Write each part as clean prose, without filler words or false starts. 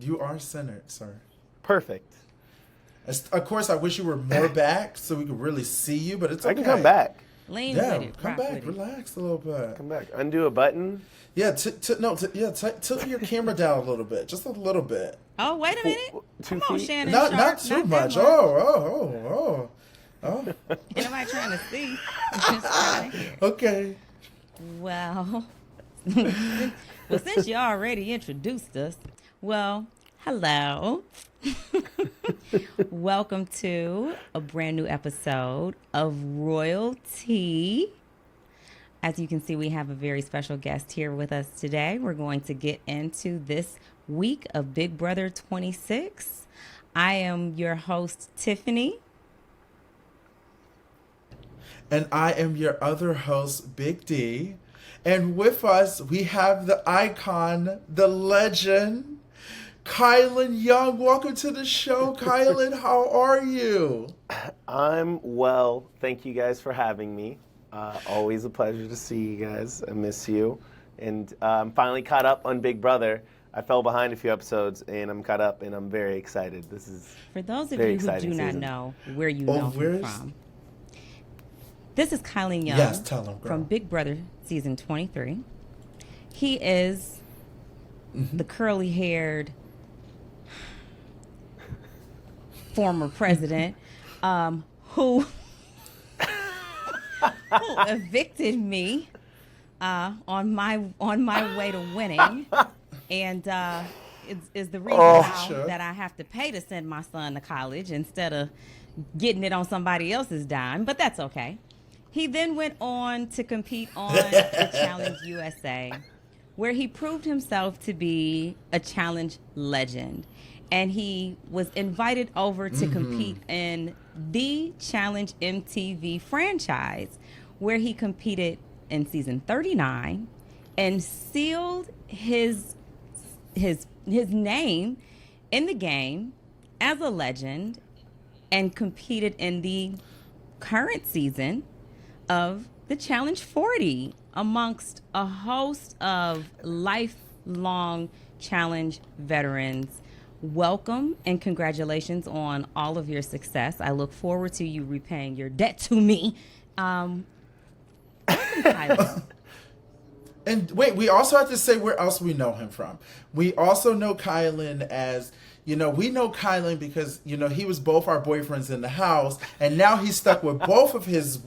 You are centered, sir. Perfect. Of course, I wish you were more back so we could really see you, but it's okay. I can come back. Lean Yeah, with it. come rock back. with it. Relax a little bit. Come back. Undo a button. Yeah, tilt your camera down a little bit. Just a little bit. Oh, wait a minute. 2 Come on, feet? Shannon. Not Sharp. too Not much. that Oh. Ain't nobody trying to see. Just trying. Okay. Well, since you already introduced us, well, hello. Welcome to a brand new episode of Royalty. As you can see, we have a very special guest here with us today. We're going to get into this week of Big Brother 26. I am your host, Tiffany. And I am your other host, Big D. And with us, we have the icon, the legend, Kylen Young. Welcome to the show, Kylen. How are you? I'm well. Thank you guys for having me. Always a pleasure to see you guys. I miss you. And I'm finally caught up on Big Brother. I fell behind a few episodes, and I'm caught up, and I'm very excited. This is for those of you who do not know where you know him from. This is Kylen Young from Big Brother season 23. He is the curly-haired former president who evicted me on my way to winning, and is the reason that I have to pay to send my son to college instead of getting it on somebody else's dime. But that's okay. He then went on to compete on the Challenge USA, where he proved himself to be a challenge legend. And he was invited over to compete in the Challenge MTV franchise, where he competed in season 39 and sealed his name in the game as a legend, and competed in the current season of the Challenge 40 amongst a host of lifelong challenge veterans. Welcome and congratulations on all of your success. I look forward to you repaying your debt to me. And wait, we also have to say where else we know him from. We also know Kylen as, we know Kylen because, he was both our boyfriends in the house, and now he's stuck with both of his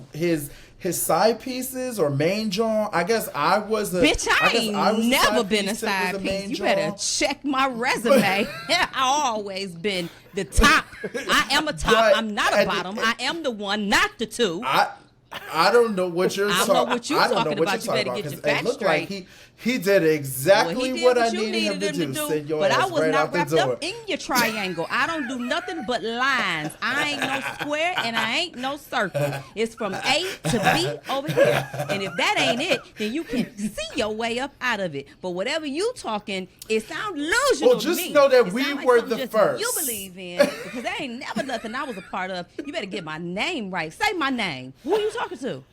side pieces or main jaw. I guess I was a bitch. I ain't never been a side piece. You better check my resume. I always been the top. I am a top. But I'm not a bottom. I am the one, not the two. I don't know what you're talking about. I don't know what you're talking about. You better get your facts straight. Like he did exactly what I needed him to do. Send your but ass I was right not out the wrapped door. up in your triangle. I don't do nothing but lines. I ain't no square and I ain't no circle. It's from A to B over here. And if that ain't it, then you can see your way up out of it. But whatever you talking, it sounds illusional to me. Well, just know that we were the first. You believe in, because that ain't never nothing I was a part of. You better get my name right. Say my name. Who are you talking to?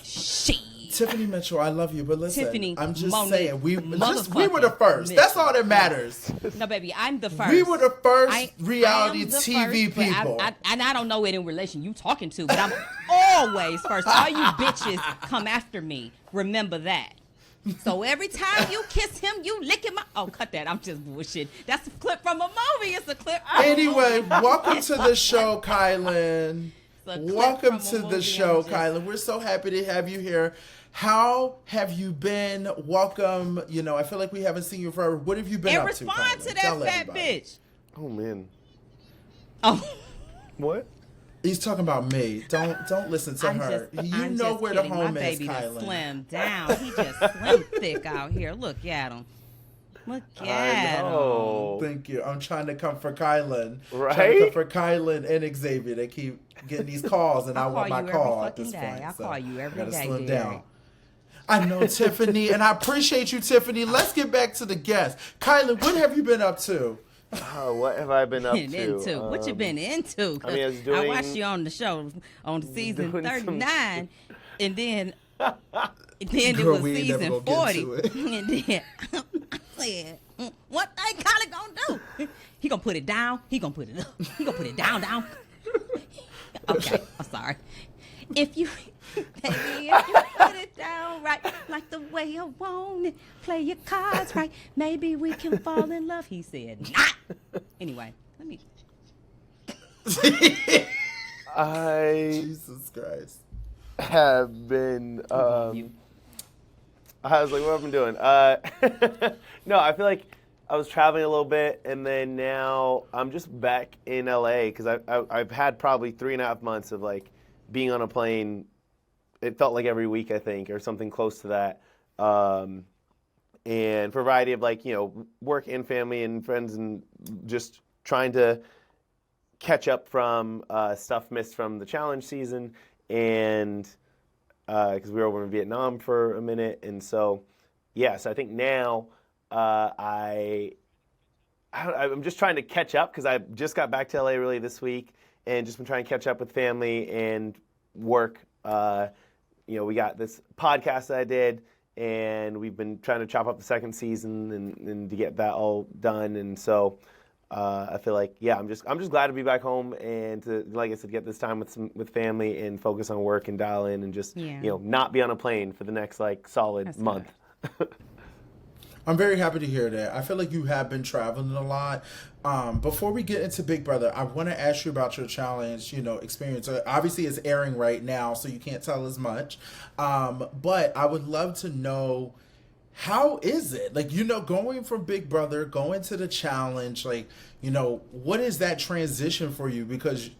Shit. Tiffany Mitchell, I love you, but listen, Tiffany, I'm just Monique, saying, we were the first. That's all that matters. No, baby, I'm the first. We were the first reality TV people. And I don't know it in relation you talking to, but I'm always first. All you bitches come after me. Remember that. So every time you kiss him, you licking my... Oh, cut that. I'm just bullshit. That's a clip from a movie. It's a clip from Anyway, welcome to the show, Kylen. Welcome to the show, Kylen. We're so happy to have you here. How have you been? Welcome. I feel like we haven't seen you forever. What have you been up to, And respond to that fat bitch. Oh, man. Oh. What? He's talking about me. Don't listen to her. You know where the home is, Kylen. Slim down. He just slim thick out here. Look at him. Look at him. Thank you. I'm trying to come for Kylen. Right? Trying to come for Kylen and Xavier. They keep getting these calls, and I want my call at this point. I call you every day. Gotta slim down. I know, Tiffany, and I appreciate you, Tiffany. Let's get back to the guest. Kylen, what have you been up to? What have I been up to? What you been into? I watched you on the show on season 39, and then it was season 40, and then I said, What ain't Kylen gonna do? He gonna put it down. He gonna put it up. He gonna put it down. Okay, I'm sorry. If you put it down right, like the way I want it, play your cards right, maybe we can fall in love. He said, not. Anyway, let me. Jesus Christ. Have been. I was like, what have I been doing? No, I feel like I was traveling a little bit, and then now I'm just back in LA because I've had probably 3.5 months of like being on a plane. It felt like every week, I think, or something close to that. And for a variety of like, work and family and friends, and just trying to catch up from stuff missed from the challenge season, and because we were over in Vietnam for a minute, and so I think now I'm just trying to catch up because I just got back to LA really this week, and just been trying to catch up with family and work. We got this podcast that I did, and we've been trying to chop up the second season and to get that all done, and so. I feel like I'm just glad to be back home and to, like I said, get this time with family and focus on work and dial in and just not be on a plane for the next like solid month. I'm very happy to hear that. I feel like you have been traveling a lot. Before we get into Big Brother, I want to ask you about your challenge, experience. Obviously, it's airing right now, so you can't tell as much. But I would love to know. How is it? Like, going from Big Brother, going to the challenge, like, what is that transition for you? Because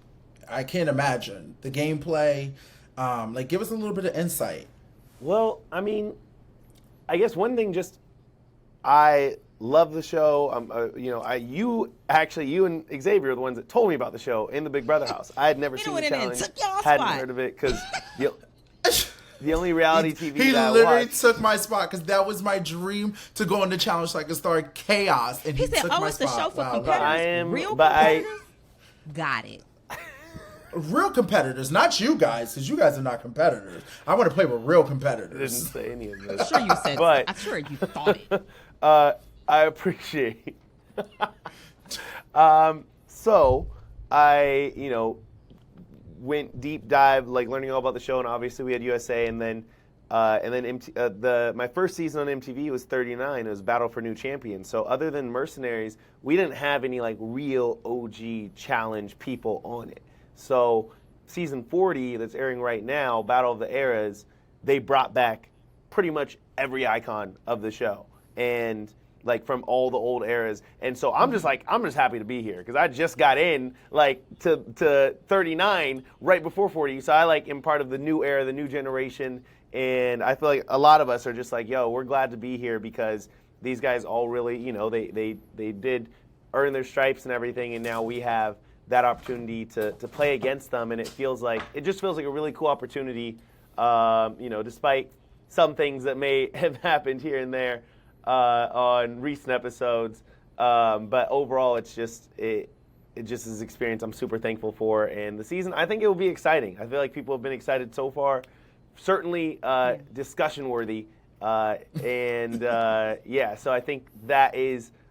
I can't imagine the gameplay. Give us a little bit of insight. Well, I mean, I guess one thing I love the show. You and Xavier are the ones that told me about the show in the Big Brother house. I had never seen the challenge, hadn't heard of it, because the only reality TV he that I literally watched. took my spot because that was my dream to go on the challenge so I could start chaos. And he said, took my it's the spot. show for Wow. competitors. Real competitors? Got it. Real competitors, not you guys, because you guys are not competitors. I want to play with real competitors. Didn't say any of this. I'm sure you said But I'm sure you thought it. I appreciate. So I, went deep dive, like learning all about the show, and obviously we had USA, and then my first season on MTV was 39. It was Battle for New Champions. So other than Mercenaries, we didn't have any like real OG challenge people on it. So season 40 that's airing right now, Battle of the Eras, they brought back pretty much every icon of the show, and like from all the old eras. And so I'm just happy to be here because I just got in like to 39 right before 40. So I am part of the new era, the new generation. And I feel like a lot of us are just like, yo, we're glad to be here because these guys all really, they did earn their stripes and everything. And now we have that opportunity to play against them. And it just feels like a really cool opportunity, despite some things that may have happened here and there. On recent episodes, but overall, it just is experience I'm super thankful for, and the season I think it will be exciting. I feel like people have been excited so far, certainly discussion worthy, and so I think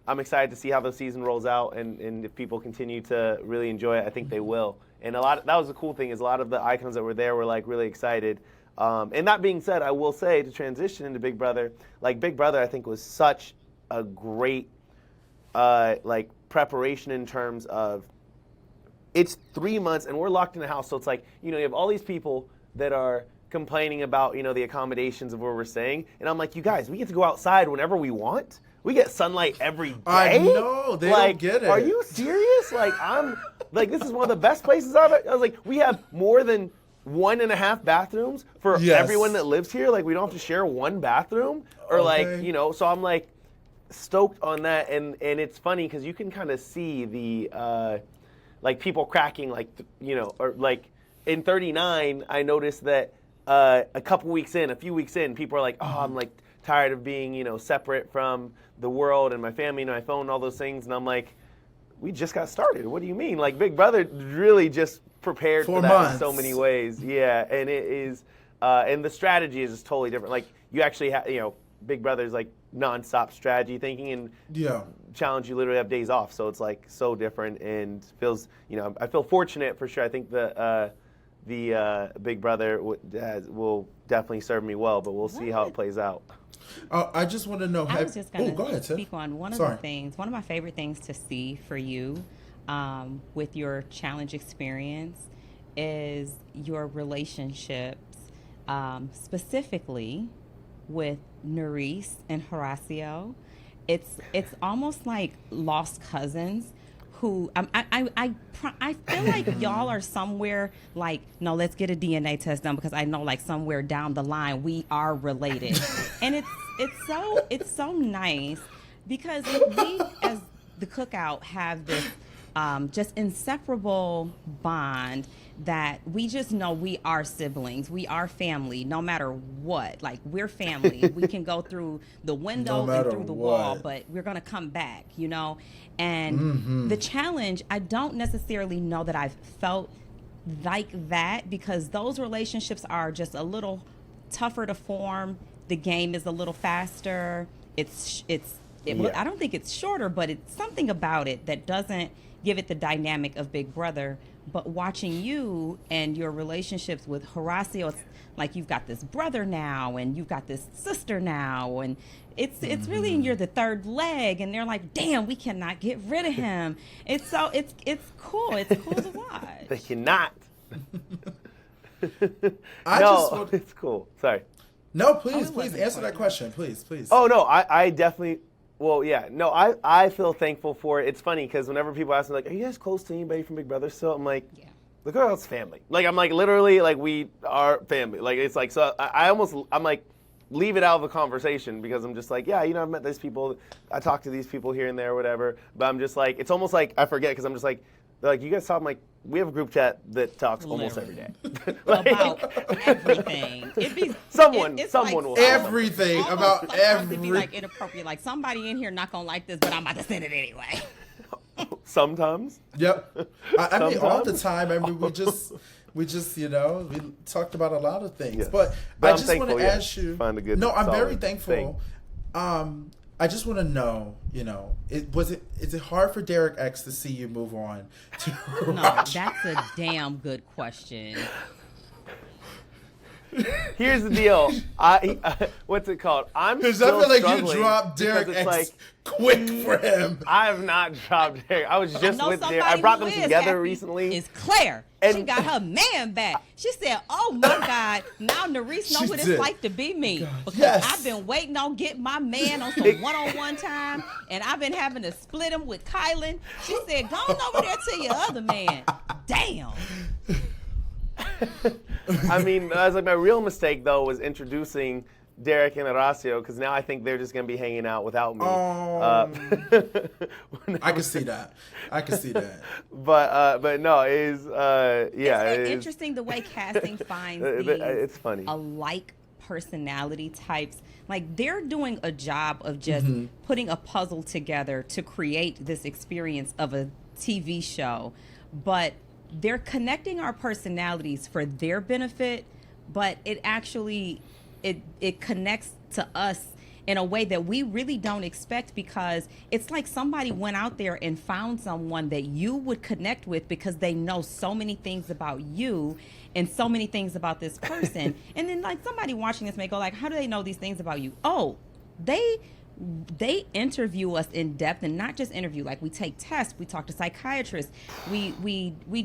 I'm excited to see how the season rolls out, and if people continue to really enjoy it, I think they will. And that was the cool thing is a lot of the icons that were there were like really excited. And that being said, I will say to transition into Big Brother, Big Brother I think was such a great preparation in terms of it's 3 months and we're locked in the house. So it's you have all these people that are complaining about, the accommodations of where we're staying. And I'm like, you guys, we get to go outside whenever we want. We get sunlight every day. I know, they don't get it. Are you serious? This is one of the best places I've ever. I was like, we have more than 1.5 bathrooms for everyone that lives here. We don't have to share one bathroom or so I'm stoked on that. And it's funny because you can kind of see the people cracking in 39 I noticed that a few weeks in people are I'm tired of being separate from the world and my family and my phone and all those things, and I'm like, we just got started. What do you mean? Big Brother really just prepared for that in so many ways. Yeah, and it is, and the strategy is just totally different. You actually have, Big Brother's like nonstop strategy thinking, and challenge you literally have days off. So it's like so different and feels, I feel fortunate for sure. I think the Big Brother will definitely serve me well, but we'll see how it plays out. I just want to know. I was just going to speak on one of the things. One of my favorite things to see for you with your challenge experience is your relationships, specifically with Nerys and Horacio. It's almost like lost cousins. Who I feel like y'all are somewhere like, no, let's get a DNA test done because I know like somewhere down the line we are related, and it's so nice because we as the Cookout have this just inseparable bond that we just know we are siblings, we are family, no matter what. Like, we're family. We can go through the window and through the wall, but we're gonna come back, And the challenge, I don't necessarily know that I've felt like that because those relationships are just a little tougher to form. The game is a little faster. I don't think it's shorter, but it's something about it that doesn't give it the dynamic of Big Brother. But watching you and your relationships with Horacio, it's like you've got this brother now and you've got this sister now, and it's really, and you're the third leg, and they're like, damn, we cannot get rid of him. It's cool. It's cool to watch. They cannot. It's cool. Sorry. No, please answer that question. Please. Oh no, I definitely. Well, yeah, no, I feel thankful for it. It's funny because whenever people ask me, like, are you guys close to anybody from Big Brother still? I'm like, yeah. The Girls family. Like, I'm like, literally, like, we are family. Like, it's like, so I'm like, leave it out of the conversation because I'm just like, yeah, I've met these people. I talk to these people here and there or whatever. But I'm just like, it's almost like I forget because I'm just like, they're like, you guys talk? I'm like, we have a group chat that talks almost every day. About everything. Someone will. Everything about everything. Be like inappropriate. Like, somebody in here not gonna like this, but I'm about to send it anyway. Sometimes. Yep. I mean, all the time. I mean, we just we talked about a lot of things. Yes. But I just want to ask you. Find a good. No, I'm very thankful. I just want to know, is it hard for Derek X to see you move on to No, that's a damn good question. Here's the deal. What's it called? I'm still struggling. Because I feel like you dropped Derek X quick for him. I have not dropped Derek. I was just with Derek. I brought them together recently. It's Claire. And she got her man back. She said, oh my God, now Nerys know what it's like to be me. Because I've been waiting on getting my man on some one-on-one time, and I've been having to split him with Kylen. She said, go on over there to your other man. Damn. I mean, I was like, my real mistake though was introducing Derek and Horacio because now I think they're just gonna be hanging out without me. I can see that. But no, it's It's interesting the way casting finds it's funny. alike personality types. Like, they're doing a job of just putting a puzzle together to create this experience of a TV show, but they're connecting our personalities for their benefit, but it actually it connects to us in a way that we really don't expect, because it's like somebody went out there and found someone that you would connect with because they know so many things about you and so many things about this person. And then, like, somebody watching this may go like, how do they know these things about you? Oh, they interview us in depth, and not just interview. Like, we take tests, we talk to psychiatrists, we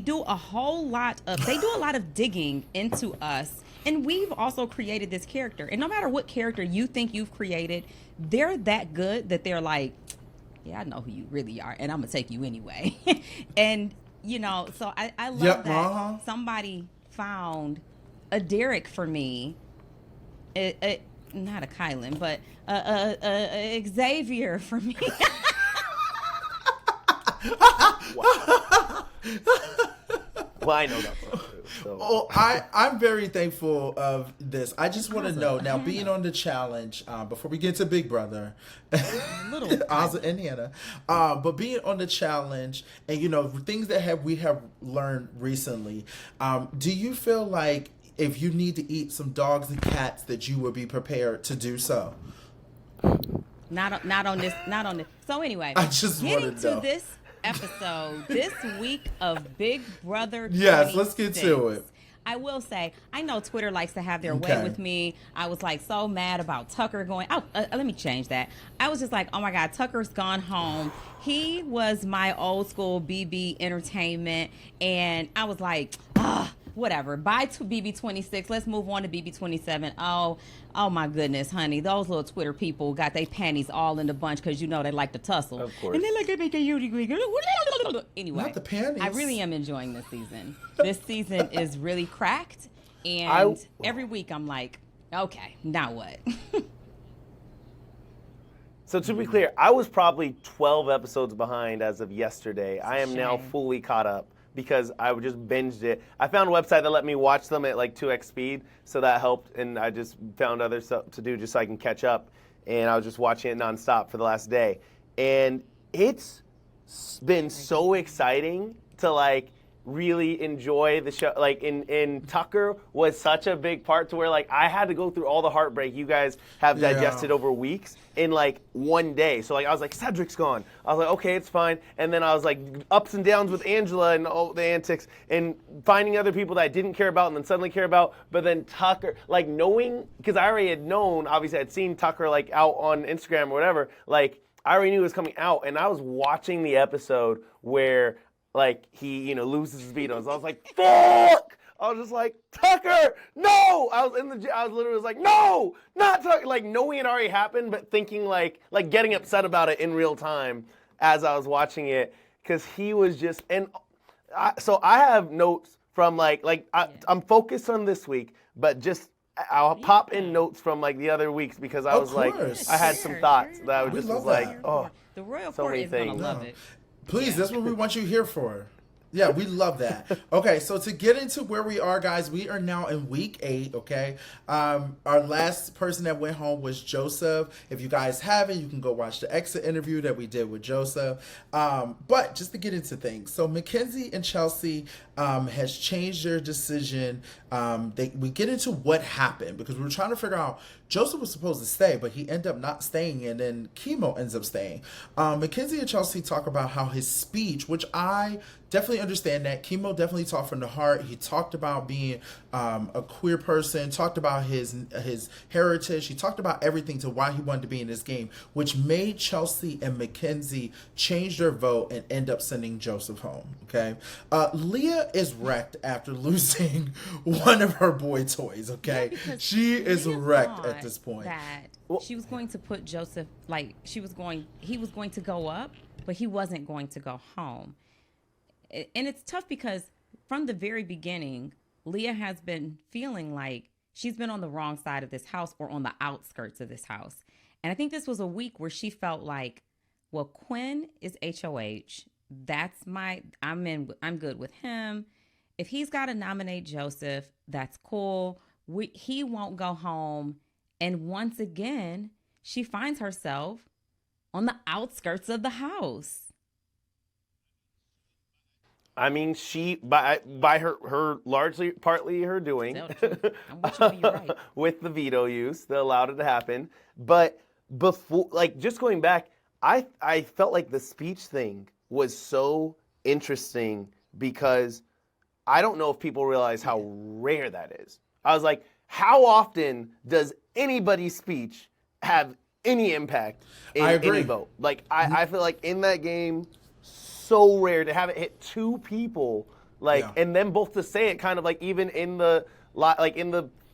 do a whole lot of, they do a lot of digging into us. And we've also created this character. And no matter what character you think you've created, they're that good that they're like, yeah, I know who you really are, and I'm going to take you anyway. And, so I love that somebody found a Derek for me. Not a Kylen, but Xavier for me. Well, I know that. So. I'm very thankful of this. I just want to know now, being on the challenge, before we get to Big Brother, Ozza and Hannah, but being on the challenge and things that we have learned recently, do you feel like if you need to eat some dogs and cats that you would be prepared to do so? Not on this. Not on this. So anyway, I just getting wanted to to know. this episode, this week of Big Brother. Yes, let's get 26. to it. I will say, I know Twitter likes to have their way Okay. with me. I was like so mad about Tucker going. Oh, let me change that. I was just like, oh my God, Tucker's gone home. He was my old school BB entertainment, and I was like, whatever. Bye to BB26. Let's move on to BB27. Oh my goodness, honey. Those little Twitter people got their panties all in the bunch because you know they like to tussle. Of course. And they like to make a anyway. Not the panties. I really am enjoying this season. This season is really cracked, and every week I'm like, okay, now what? So to be clear, I was probably 12 episodes behind as of yesterday. I am now fully caught up because I just binged it. I found a website that let me watch them at like 2x speed, so that helped, and I just found other stuff to do just so I can catch up, and I was just watching it nonstop for the last day. And it's been so exciting to like really enjoy the show. Like in Tucker was such a big part to where like I had to go through all the heartbreak you guys have digested over weeks in like one day. So like I was like, Cedric's gone. I was like, okay, it's fine. And then I was like ups and downs with Angela and all the antics and finding other people that I didn't care about and then suddenly care about. But then Tucker, like knowing, because I already had known, obviously I'd seen Tucker like out on Instagram or whatever, like I already knew it was coming out, and I was watching the episode where like he, you know, loses his vetoes. I was like, fuck! I was just like, Tucker, no! I was literally like, no, not Tucker. Like knowing it already happened, but thinking like getting upset about it in real time as I was watching it, because he was just, and so I have notes from I'm focused on this week, but just I'll pop in notes from like the other weeks because I was like, I had some thoughts that I just was like, oh, the Royal so Court many is gonna things. love it. Please, that's what we want you here for. Yeah, we love that. Okay, so to get into where we are, guys, we are now in week 8, okay? Our last person that went home was Joseph. If you guys haven't, you can go watch the exit interview that we did with Joseph. But just to get into things, so Mackenzie and Chelsea has changed their decision. We get into what happened because we were trying to figure out, Joseph was supposed to stay, but he ended up not staying, and then Kimo ends up staying. Mackenzie and Chelsea talk about how his speech, which I definitely understand that. Kimo definitely talked from the heart. He talked about being a queer person, talked about his heritage. He talked about everything to why he wanted to be in this game, which made Chelsea and Mackenzie change their vote and end up sending Joseph home, okay? Leah is wrecked after losing one of her boy toys, okay? Yeah, she is Leah wrecked at this point. that she was going to put Joseph, like he was going to go up, but he wasn't going to go home. And it's tough because from the very beginning, Leah has been feeling like she's been on the wrong side of this house or on the outskirts of this house. And I think this was a week where she felt like, well, Quinn is HOH. I'm good with him. If he's got to nominate Joseph, that's cool. He won't go home. And once again, she finds herself on the outskirts of the house. I mean, she by her partly her doing I'm with you, you're right. with the veto use that allowed it to happen. But before, like just going back, I felt like the speech thing was so interesting because I don't know if people realize how rare that is. I was like, how often does anybody's speech have any impact in any vote? Like I feel like in that game, so rare to have it hit 2 people, and then both to say it kind of like even in the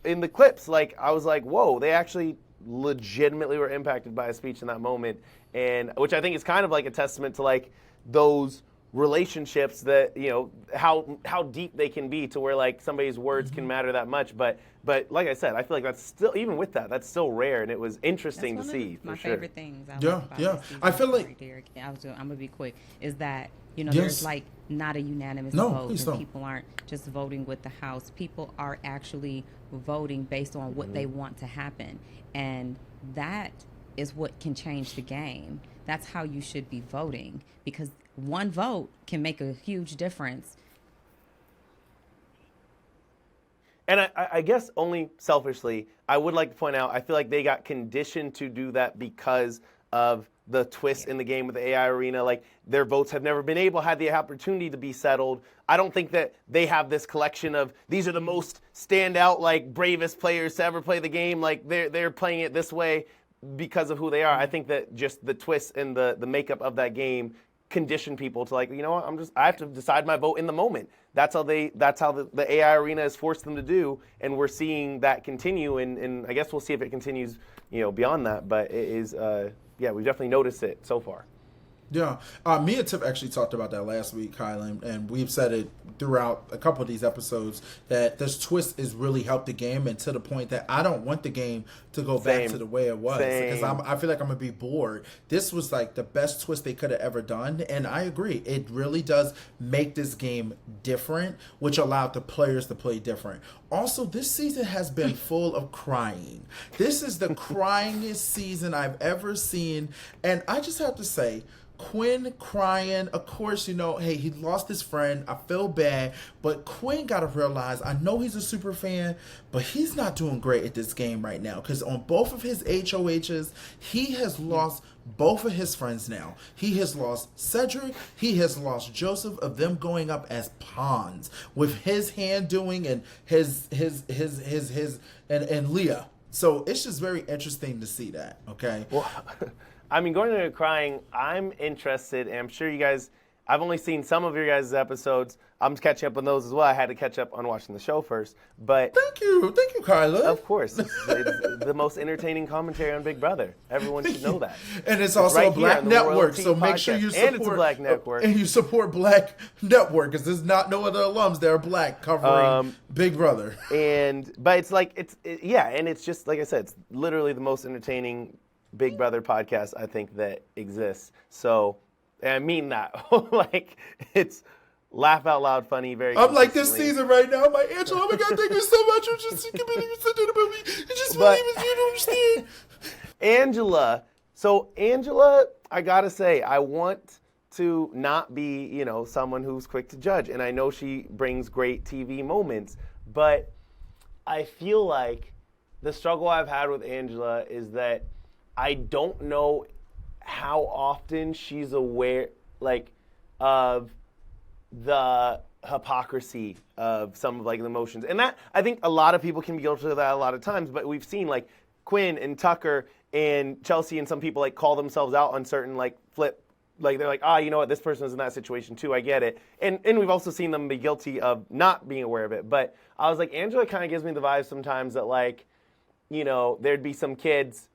in the clips, like I was like, whoa, they actually legitimately were impacted by a speech in that moment, and which I think is kind of like a testament to like those relationships that, you know, how deep they can be to where like somebody's words can matter that much. But like I said, I feel like that's still, even with that, that's still rare, and it was interesting to see. My for sure. favorite things. I feel like Derek, I'm gonna be quick. Is that there's like not a unanimous vote, and people aren't just voting with the House. People are actually voting based on what they want to happen, and that is what can change the game. That's how you should be voting, because one vote can make a huge difference. And I guess only selfishly, I would like to point out, I feel like they got conditioned to do that because of the twist in the game with the AI arena. Like, their votes have never been had the opportunity to be settled. I don't think that they have this collection of, these are the most standout, like, bravest players to ever play the game. Like, they're playing it this way because of who they are. I think that just the twist and the makeup of that game condition people to, like, you know what, I have to decide my vote in the moment. That's how the AI arena has forced them to do, and we're seeing that continue, and I guess we'll see if it continues, beyond that. But it is, we've definitely noticed it so far. Yeah. Me and Tiff actually talked about that last week, Kylen, and we've said it throughout a couple of these episodes that this twist has really helped the game, and to the point that I don't want the game to go back to the way it was. Because I feel like I'm going to be bored. This was like the best twist they could have ever done, and I agree. It really does make this game different, which allowed the players to play different. Also, this season has been full of crying. This is the cryingest season I've ever seen, and I just have to say, Quinn crying, of course, hey, he lost his friend. I feel bad, but Quinn got to realize, I know he's a super fan, but he's not doing great at this game right now, because on both of his HOHs, he has lost both of his friends now. He has lost Cedric, he has lost Joseph, of them going up as pawns with his hand doing and his and Leah. So it's just very interesting to see that, okay? Well, I mean, going into crying, I'm interested, and I'm sure you guys, I've only seen some of your guys' episodes. I'm catching up on those as well. I had to catch up on watching the show first. But Thank you, Kylen. Of course. It's the most entertaining commentary on Big Brother. Everyone should know that. And it's also a black network, so make sure you support. And it's a black network. And you support black network, because there's not no other alums that are black covering Big Brother. But it's like, and it's just, like I said, it's literally the most entertaining Big Brother podcast I think that exists. So, and I mean that. Like, it's laugh out loud funny, very I'm like this season right now. I'm like, Angela, oh my God, thank you so much. You just committing something about me. You just believe it, you don't understand. Angela, I gotta say, I want to not be, someone who's quick to judge. And I know she brings great TV moments, but I feel like the struggle I've had with Angela is that I don't know how often she's aware, like, of the hypocrisy of some of, like, the emotions. And that, I think a lot of people can be guilty of that a lot of times, but we've seen, like, Quinn and Tucker and Chelsea and some people, like, call themselves out on certain, like, like, they're like, you know what, this person is in that situation too, I get it. And we've also seen them be guilty of not being aware of it. But I was like, Angela kind of gives me the vibe sometimes that, like, there'd be some kids,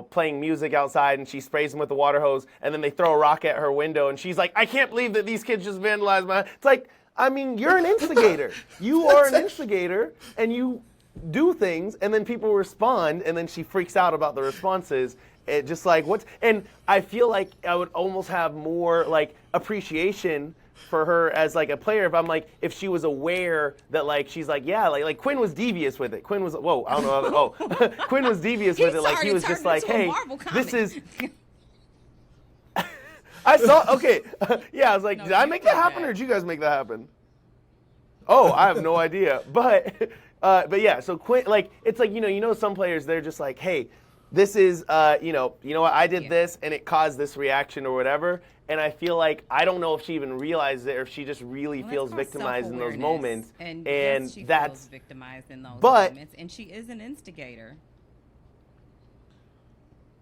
playing music outside, and she sprays them with the water hose, and then they throw a rock at her window, and she's like, I can't believe that these kids just vandalized my... It's like, I mean, you're an instigator. You are an instigator, and you do things, and then people respond, and then she freaks out about the responses. It just like, what's... And I feel like I would almost have more, like, appreciation for her as, like, a player if she was aware that, like, she's like, yeah, like Quinn was devious with it. Quinn was, whoa, I don't know. Quinn was devious with it. Like, he was just like, hey, this is... I saw, okay. Yeah, I was like, did I make that happen, or did you guys make that happen? Oh, I have no idea. But yeah, so Quinn, like, it's like, some players, they're just like, hey, this is, you know what, I did this, and it caused this reaction or whatever. And I feel like, I don't know if she even realizes it, or if she just really feels victimized in those moments. And yes, she that's feels victimized in those moments. And she is an instigator.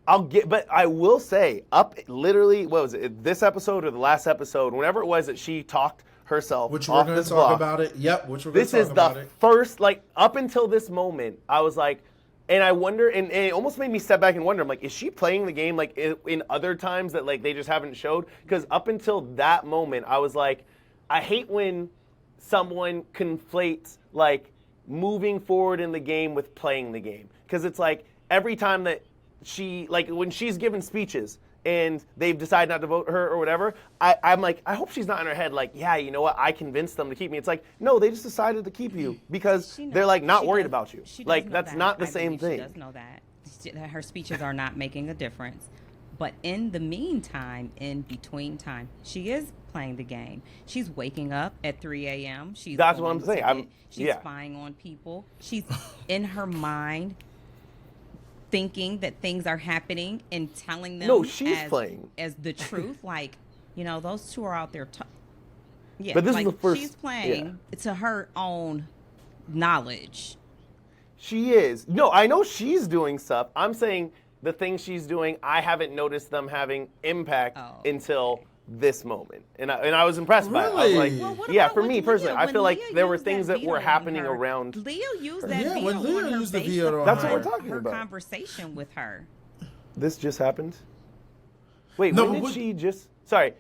But I will say, literally, what was it, this episode or the last episode, whenever it was that she talked herself which we're going to talk about it. Yep, which we're going to talk about it. This is the first, like, up until this moment, I was like, and I wonder, and it almost made me step back and wonder, I'm like, is she playing the game, like, in other times that, like, they just haven't showed? Because up until that moment, I was like, I hate when someone conflates, like, moving forward in the game with playing the game. Because it's like, every time that she, like, when she's given speeches and they've decided not to vote her or whatever, I'm like, I hope she's not in her head like, yeah, you know what, I convinced them to keep me. It's like, no, they just decided to keep you because they're, like, not worried about you. Like, that's not the same thing. She does know that. Her speeches are not making a difference. But in the meantime, in between time, she is playing the game. She's waking up at 3 a.m. That's what I'm saying. She's spying on people. She's in her mind thinking that things are happening and telling them No, she's playing as the truth. Like, those two are out there. Yeah, but this like is the first. She's playing to her own knowledge. She is. No, I know she's doing stuff. I'm saying the things she's doing, I haven't noticed them having impact until this moment, and I was impressed by it. I was like, for me personally, I feel like there were things that were happening around. Leah used that veto when Leah on her used the based veto on That's what her. we're talking her about. conversation with her. This just happened? Wait, No, when did she just... Sorry.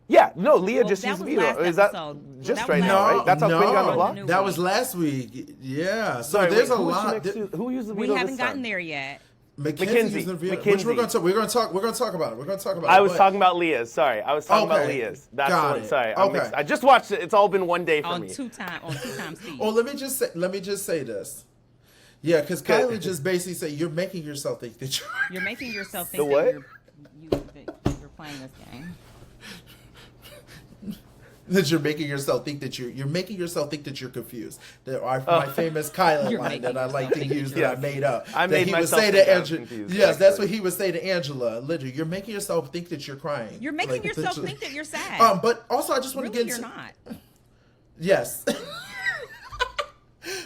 Yeah, no, Leah just that used the was veto. last Is that episode. just That right was now, last right? That's how Quinn got on the block? New That week. was last week. Yeah. So Sorry, there's wait, a who was she lot. next to? Who used the We veto haven't this time? gotten there yet. Mackenzie used the veto. Which Mackenzie. we're going to talk about it. We're going to talk about it. I was talking about Leah's. Sorry, I was talking about Okay. Leah's. That's Got what. it. Sorry, Okay. I just watched it. It's all been one day for On me. two times speed. Oh, let me just say this. Yeah, because Kylen just basically said you're making yourself think that You're making yourself The think what? that you're playing this game. that you're making yourself think that you're making yourself think that you're confused. My famous Kylen You're line making that I like to yourself use think that I made up. I that made he would myself say think to I was Angela. confused, Yes, that's actually. what he would say to Angela. Literally, you're making yourself think that you're crying. You're making Like, yourself literally. think that you're sad. But also I just want Really, to get you're into not. Yes.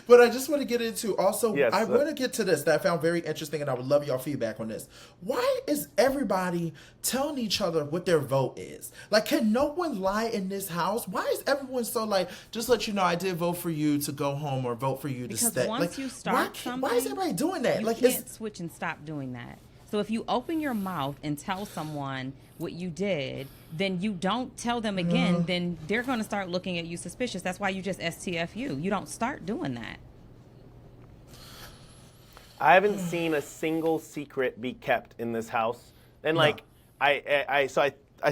But I just want to get into also, Yes, I want to get to this that I found very interesting, and I would love y'all feedback on this. Why is everybody telling each other what their vote is? Like, can no one lie in this house? Why is everyone so like, just let you know I did vote for you to go home or vote for you to Because stay? once Like, you start something, why is everybody doing that? You Like, can't switch and stop doing that. So if you open your mouth and tell someone what you did, then you don't tell them again, then they're going to start looking at you suspicious. That's why you just STFU. You don't start doing that. I haven't seen a single secret be kept in this house, and like I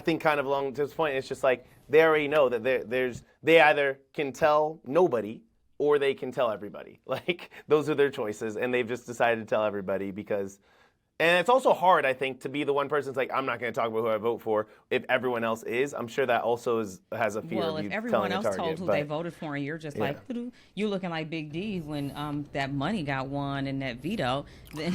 think kind of along to this point, it's just like they already know that they either can tell nobody or they can tell everybody. Like those are their choices, and they've just decided to tell everybody because. And it's also hard, I think, to be the one person that's like, I'm not going to talk about who I vote for if everyone else is. I'm sure that also has a fear of you telling your target. Well, if everyone else told who they voted for and you're just like, you looking like Big D when that money got won in that veto, then...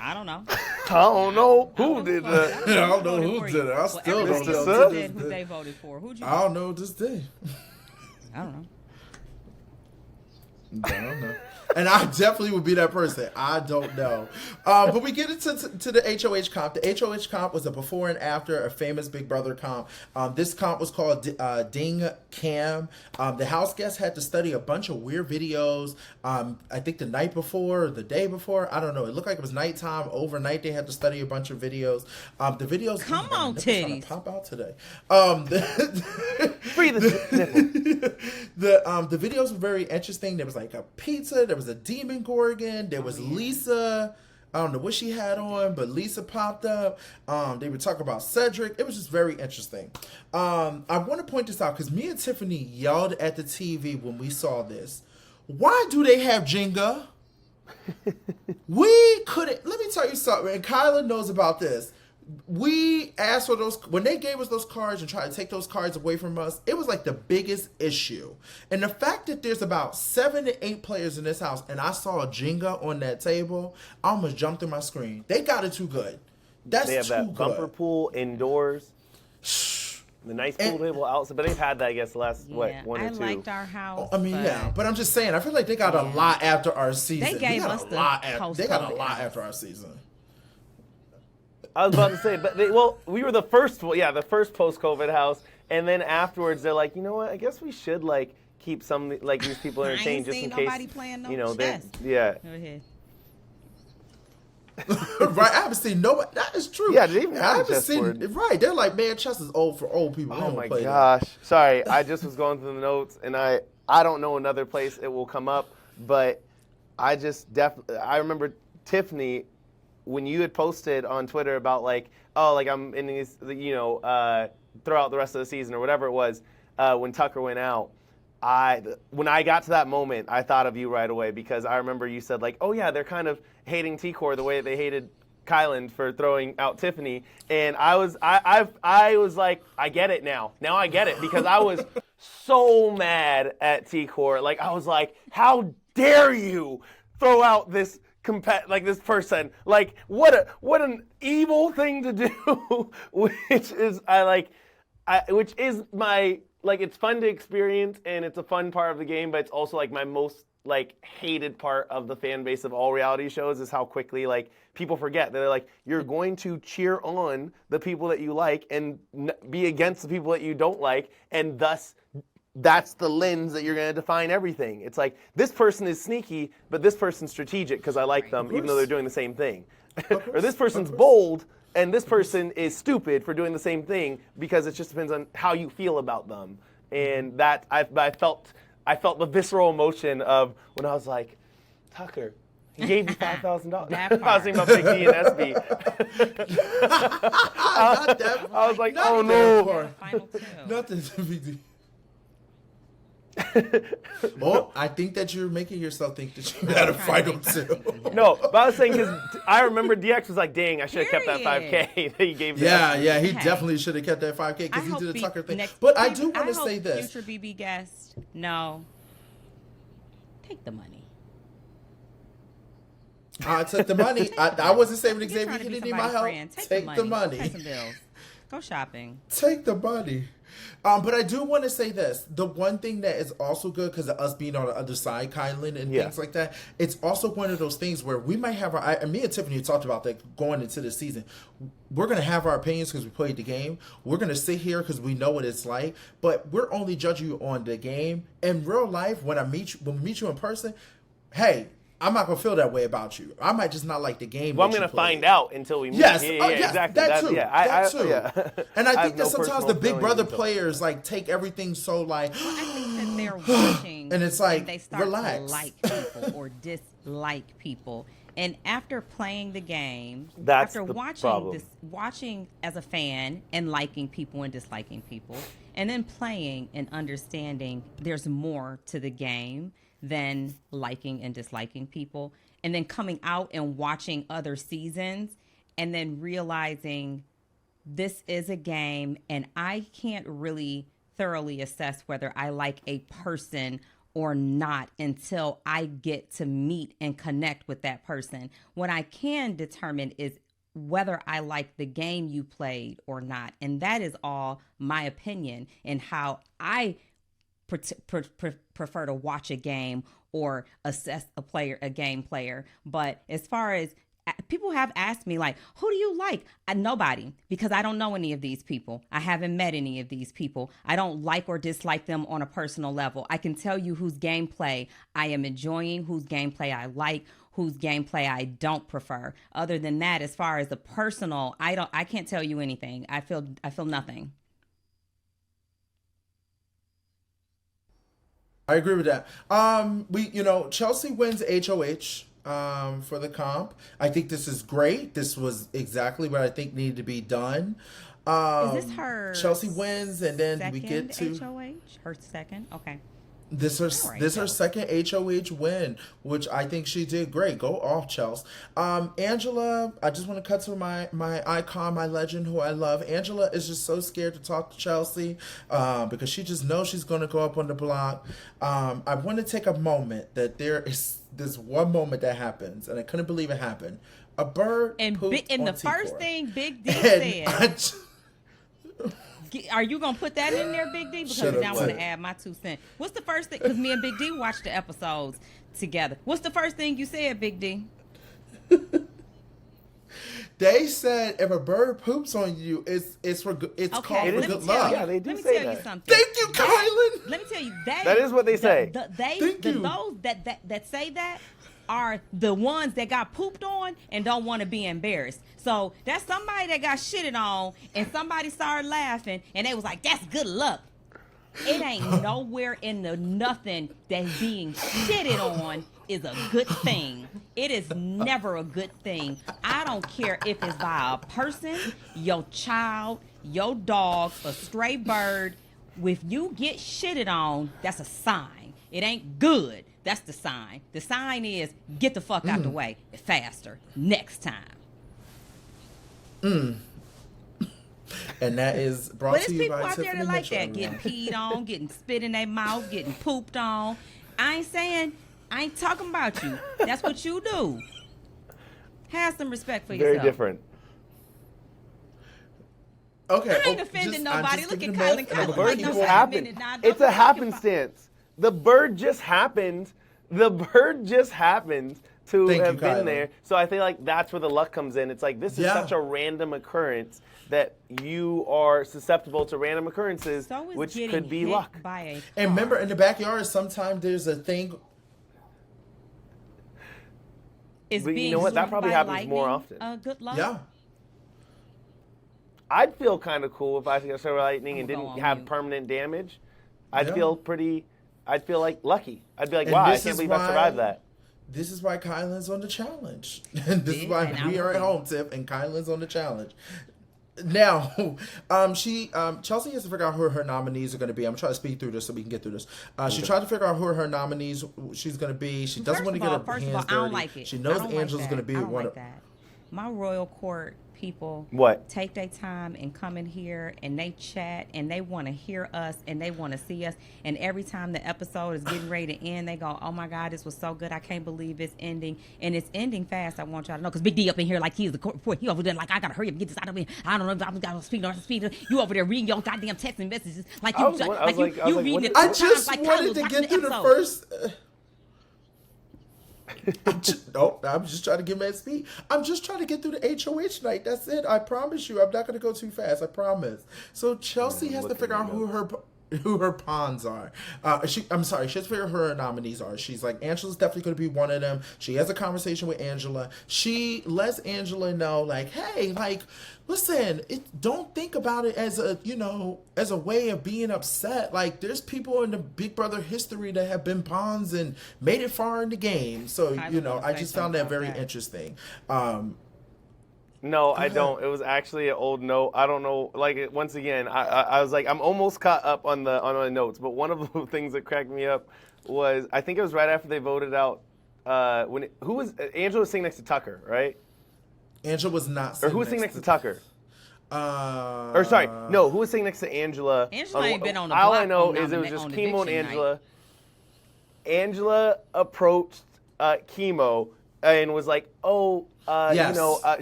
I don't know. I don't know who did that. I don't know who did it. I still don't know who they voted for. Who'd you vote? I don't know this day. I don't know. I don't know. And I definitely would be that person. I don't know. But we get into to the HOH comp. The HOH comp was a before and after a famous Big Brother comp. This comp was called Ding Cam. The house guests had to study a bunch of weird videos. I think the night before or the day before. I don't know. It looked like it was nighttime. Overnight, they had to study a bunch of videos. The videos... Come on, titties. Pop out today. Free the nipple. The videos were very interesting. There was like a pizza. There was a demon gorgon. There was Lisa. I don't know what she had on, but Lisa popped up. They were talking about Cedric. It was just very interesting. I want to point this out because me and Tiffany yelled at the TV when we saw this. Why do they have Jenga? We couldn't. Let me tell you something. And Kylen knows about this. We asked for those when they gave us those cards and tried to take those cards away from us. It was like the biggest issue, and the fact that there's about 7 to 8 players in this house, and I saw a Jenga on that table, I almost jumped in my screen. They got it too good. That's they have too that good. bumper pool indoors. The nice pool table outside, but they've had that, I guess, the last, one or two. I liked our house. I mean, but I'm just saying, I feel like they got a lot after our season. They gave us They got a lot after our season. I was about to say, but we were the first post-COVID house, and then afterwards they're like, you know what? I guess we should keep some these people entertained just in case. Nobody playing no chess. Yeah. Go ahead. Right, I haven't seen nobody. That is true. Yeah, they even I have a haven't seen. chessboard. Right, they're like, man, chess is old for old people. We Oh don't my play gosh! Sorry, I just was going through the notes, and I don't know another place it will come up, but I just I remember Tiffany. When you had posted on Twitter about I'm in these, throughout the rest of the season or whatever it was, when Tucker went out, when I got to that moment, I thought of you right away because I remember you said oh yeah, they're kind of hating T-Core the way they hated Kyland for throwing out Tiffany, and I was like, I get it now. Now I get it because I was so mad at T-Core. I was like, how dare you throw out this this person? Like, what an evil thing to do, which is which is my, like, it's fun to experience and it's a fun part of the game, but it's also like my most like hated part of the fan base of all reality shows is how quickly like people forget. They're like, you're going to cheer on the people that you like and be against the people that you don't like, and thus that's the lens that you're going to define everything. It's like, this person is sneaky, but this person's strategic because I like them, even though they're doing the same thing. Or this person's bold, and this person is stupid for doing the same thing, because it just depends on how you feel about them. And that I felt the visceral emotion of when I was like, Tucker, he gave you $5,000. I was thinking about Big D and SB. I was like, oh no. Nothing to Big D. Well, I think that you're making yourself think that you had a final two. No, but I was saying, because I remember DX was like, dang, I should have kept that $5K that he gave me. Yeah, he definitely should have kept that $5K because he did a Tucker thing. But I do want to say this. Future BB guest, no. Take the money. I took the money. I wasn't saving Xavier. He didn't need my help. Take the money. Pay some bills. Go shopping. Take the money. But I do want to say this. The one thing that is also good, because of us being on the other side, Kylen, and things like that, it's also one of those things where we might have me and Tiffany talked about that going into the season. We're going to have our opinions because we played the game. We're going to sit here because we know what it's like. But we're only judging you on the game. In real life, when we meet you in person, hey, I'm not going to feel that way about you. I might just not like the game. Well, I'm going to find out until we meet. Yes, exactly. That too. That too. Yeah. And I think that sometimes the Big Brother players like take everything so like. Well, I think that they're watching, and it's like, and they start relax. to like people or dislike people. And after playing the game, that's after watching as a fan and liking people and disliking people, and then playing and understanding there's more to the game than liking and disliking people, and then coming out and watching other seasons and then realizing this is a game and I can't really thoroughly assess whether I like a person or not until I get to meet and connect with that person. What I can determine is whether I like the game you played or not. And that is all my opinion and how I prefer to watch a game or assess a game player. But as far as people have asked me, like, who do you like? Nobody, because I don't know any of these people. I haven't met any of these people. I don't like or dislike them on a personal level. I can tell you whose gameplay I am enjoying, whose gameplay I like, whose gameplay I don't prefer. Other than that, as far as the personal, I can't tell you anything. I feel nothing. I agree with that. Chelsea wins HOH for the comp. I think this is great. This was exactly what I think needed to be done. Is this her? Chelsea wins, and then we get to HOH. Her second. Okay. This her second HOH win, which I think she did great. Go off, Chelsea. Angela, I just want to cut to my icon, my legend, who I love. Angela is just so scared to talk to Chelsea because she just knows she's going to go up on the block. I want to take a moment that there is this one moment that happens, and I couldn't believe it happened. A bird pooped on the T-Core. First thing Big D said. Are you going to put that in there, Big D? Because now I want to add my 2 cents. What's the first thing? Because me and Big D watched the episodes together. What's the first thing you said, Big D? They said if a bird poops on you, it's called for good luck. Yeah, they do let me say tell that. you something. Thank you, Kylen. Let me tell you that is what they say. Those that say that are the ones that got pooped on and don't want to be embarrassed. So that's somebody that got shitted on and somebody started laughing and they was like, that's good luck. It ain't nowhere in the nothing that being shitted on is a good thing. It is never a good thing. I don't care if it's by a person, your child, your dog, a stray bird. If you get shitted on, that's a sign. It ain't good. That's the sign. The sign is get the fuck out the way faster next time. And that is brought to you by Tiffany. But there's people out there that like that, getting peed on, getting spit in their mouth, getting pooped on. I ain't saying I ain't talking about you. That's what you do. Have some respect for yourself. Very different. Okay. I ain't offending nobody. Look at Kylen. The bird just happened. It's a happenstance. The bird just happened. The bird just happened to have been there. So I feel like that's where the luck comes in. It's like this is such a random occurrence that you are susceptible to random occurrences, which could be luck. And remember, in the backyard, sometimes there's a thing. But you know what? That probably happens more often. Good luck. Yeah. I'd feel kind of cool if I got struck by lightning and didn't have permanent damage. I'd feel like lucky. I'd be like, wow, I can't believe I survived that. This is why Kylan's on the challenge. This is why we are at home, Tiff, and Kylan's on the challenge. Now, Chelsea has to figure out who her nominees are going to be. I'm trying to speed through this so we can get through this. She tried to figure out who her nominees she's going to be. She doesn't want to get her hands dirty. I don't like it. She knows Angela's going to be one of that. My royal court people take their time and come in here and they chat and they want to hear us and they want to see us, and every time the episode is getting ready to end, they go, oh my God, this was so good, I can't believe it's ending, and it's ending fast. I want y'all to know, because Big D up in here like he's the court report. He over there like, I gotta hurry up and get this out of here. I don't know, I'm gonna speed. You over there reading your goddamn texts and messages like you reading it. I just wanted to get through the first. I'm just trying to get mad speed. I'm just trying to get through the HOH night. That's it. I promise you. I'm not going to go too fast. I promise. So Chelsea has to figure out who her pawns are. She has to figure out who her nominees are. She's like, Angela's definitely going to be one of them. She has a conversation with Angela. She lets Angela know, like, hey, like, listen, don't think about it as a way of being upset. Like, there's people in the Big Brother history that have been pawns and made it far in the game. So, I just found that very interesting. No, I don't. It was actually an old note. I don't know. Like, once again, I was like, I'm almost caught up on my notes. But one of the things that cracked me up was, I think it was right after they voted out. Angela was sitting next to Tucker, right? Angela was not. Or who was sitting next to Tucker? Who was sitting next to Angela? Angela ain't been on the block. All I know is it was just Kimo and Angela. Angela approached Kimo and was like,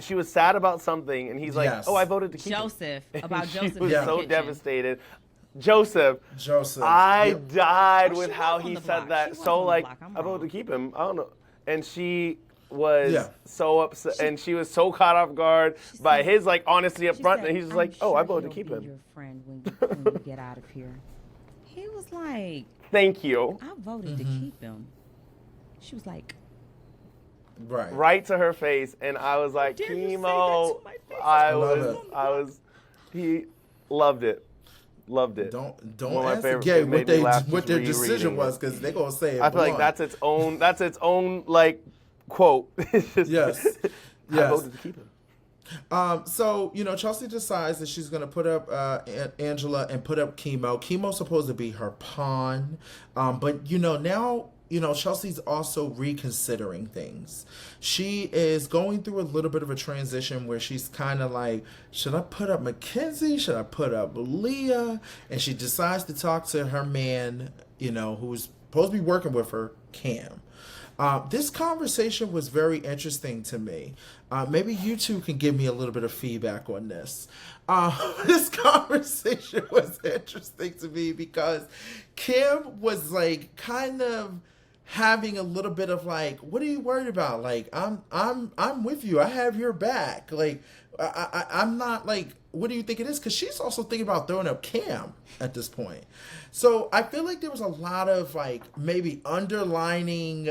she was sad about something, and he's like, I voted to keep Joseph. him. About Joseph. She was so devastated. Joseph. I died with how he said that. So, like, I voted to keep him. I don't know. And she was so upset, and she was so caught off guard by his, like, honesty up front, and he's just like, I voted to keep him. Your friend when you get out of here. He was like, thank you. I voted to keep him. She was like, right to her face, and I was like, Kimo, he loved it. Loved it. Don't ask again what their decision was, because they're gonna say it. I feel like that's its own like quote. Yes. I voted to keep him. So, Chelsea decides that she's going to put up Angela and put up Kimo. Kimo's supposed to be her pawn. But, now, Chelsea's also reconsidering things. She is going through a little bit of a transition where she's kind of like, should I put up Mackenzie? Should I put up Leah? And she decides to talk to her man, who's supposed to be working with her, Cam. This conversation was very interesting to me. Maybe you two can give me a little bit of feedback on this. This conversation was interesting to me because Kim was like kind of having a little bit of like, what are you worried about? Like, I'm with you. I have your back. Like, I'm not like, what do you think it is? Because she's also thinking about throwing up Cam at this point. So I feel like there was a lot of like maybe underlining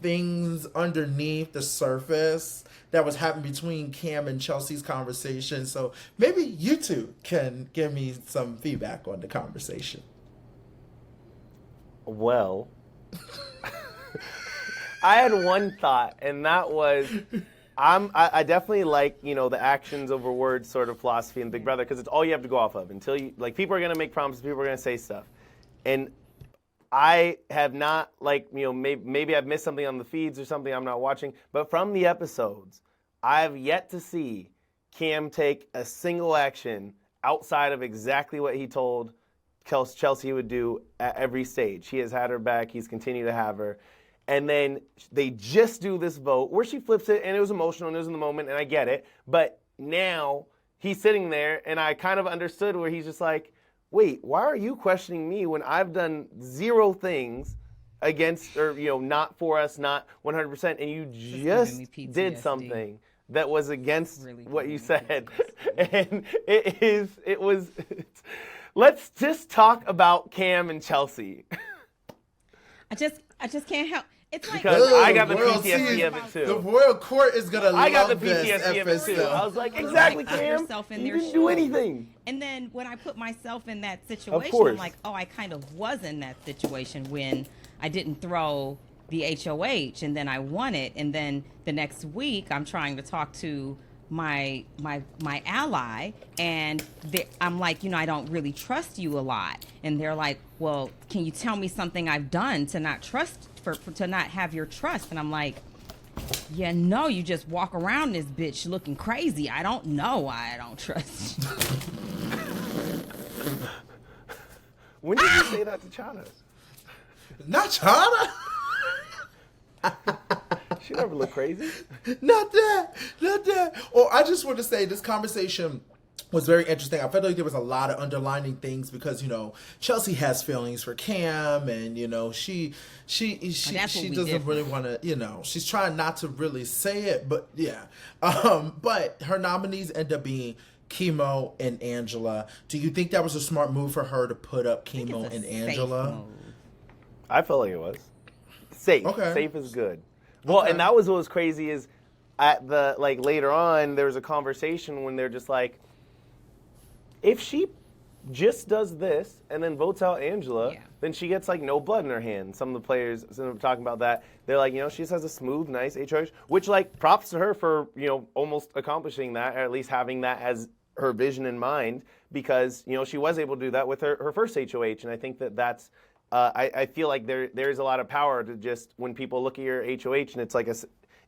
things underneath the surface that was happening between Cam and Chelsea's conversation. So maybe you two can give me some feedback on the conversation. Well, I had one thought, and that was, I definitely like, the actions over words sort of philosophy in Big Brother, because it's all you have to go off of until you, like, people are going to make promises, people are going to say stuff. And I have not, like, maybe I've missed something on the feeds or something I'm not watching, but from the episodes, I've yet to see Cam take a single action outside of exactly what he told Chelsea would do at every stage. He has had her back, he's continued to have her. And then they just do this vote where she flips it, and it was emotional, and it was in the moment, and I get it. But now he's sitting there, and I kind of understood where he's just like, wait, why are you questioning me when I've done 0 things against, or, not for us, not 100%, and you just did something that was against what you said. And let's just talk about Cam and Chelsea. I just can't help. It's like because I got the PTSD of it too. The royal court is gonna I got the love this PTSD of it too. I was like, exactly, Cam. You didn't do anything. And then when I put myself in that situation, I'm like, oh, I kind of was in that situation when I didn't throw the HOH, and then I won it, and then the next week I'm trying to talk to my ally, and I'm like, I don't really trust you a lot, and they're like, well, can you tell me something I've done to not trust to not have your trust? And I'm like, yeah, no, you just walk around this bitch looking crazy. I don't know why I don't trust you. When did you say that to Chana? Not Chana. She never looked crazy. Not that. Or I just want to say this conversation was very interesting. I felt like there was a lot of underlining things because, Chelsea has feelings for Cam, and, she doesn't really want to, she's trying not to really say it, but yeah. But her nominees end up being Kimo and Angela. Do you think that was a smart move for her to put up Kimo and Angela? I felt like it was. Safe. Okay. Safe is good. Well, and that was what was crazy is at the, later on, there was a conversation when they're just like, if she just does this and then votes out Angela, then she gets, no blood in her hand. Some of the players were talking about that. They're like, she just has a smooth, nice HOH, which, props to her for, almost accomplishing that, or at least having that as her vision in mind, because, she was able to do that with her first HOH, and I think that's I feel like there's a lot of power to just when people look at your HOH and it's like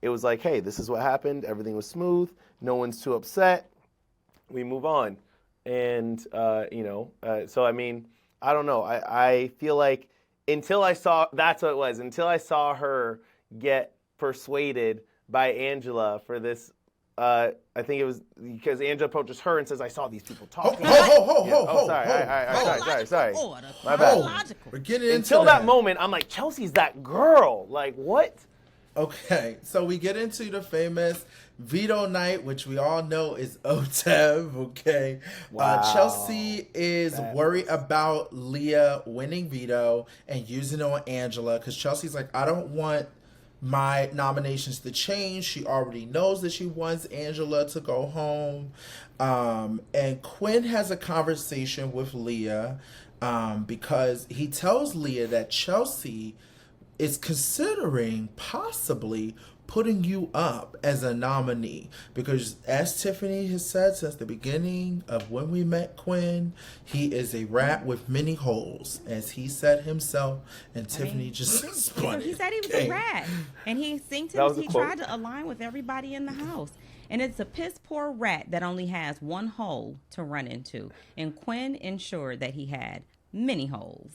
it was like, hey, this is what happened. Everything was smooth. No one's too upset. We move on. And, so I mean, I don't know. I feel like until I saw, that's what it was, until I saw her get persuaded by Angela for this, I think it was because Angela approaches her and says, I saw these people talking. Sorry. My bad. We're getting into Until that moment, I'm like, Chelsea's that girl. Like, what? Okay, so we get into the famous veto night, which we all know is Otev, okay? Wow. Chelsea is worried about Leah winning veto and using it on Angela because Chelsea's like, I don't want my nominations to change. She already knows that she wants Angela to go home. And Quinn has a conversation with Leah because he tells Leah that Chelsea is considering possibly putting you up as a nominee because, as Tiffany has said since the beginning of when we met Quinn, he is a rat with many holes, as he said himself, and Tiffany just spun it. He said he was a rat, and he tried to align with everybody in the house. And it's a piss poor rat that only has one hole to run into, and Quinn ensured that he had many holes.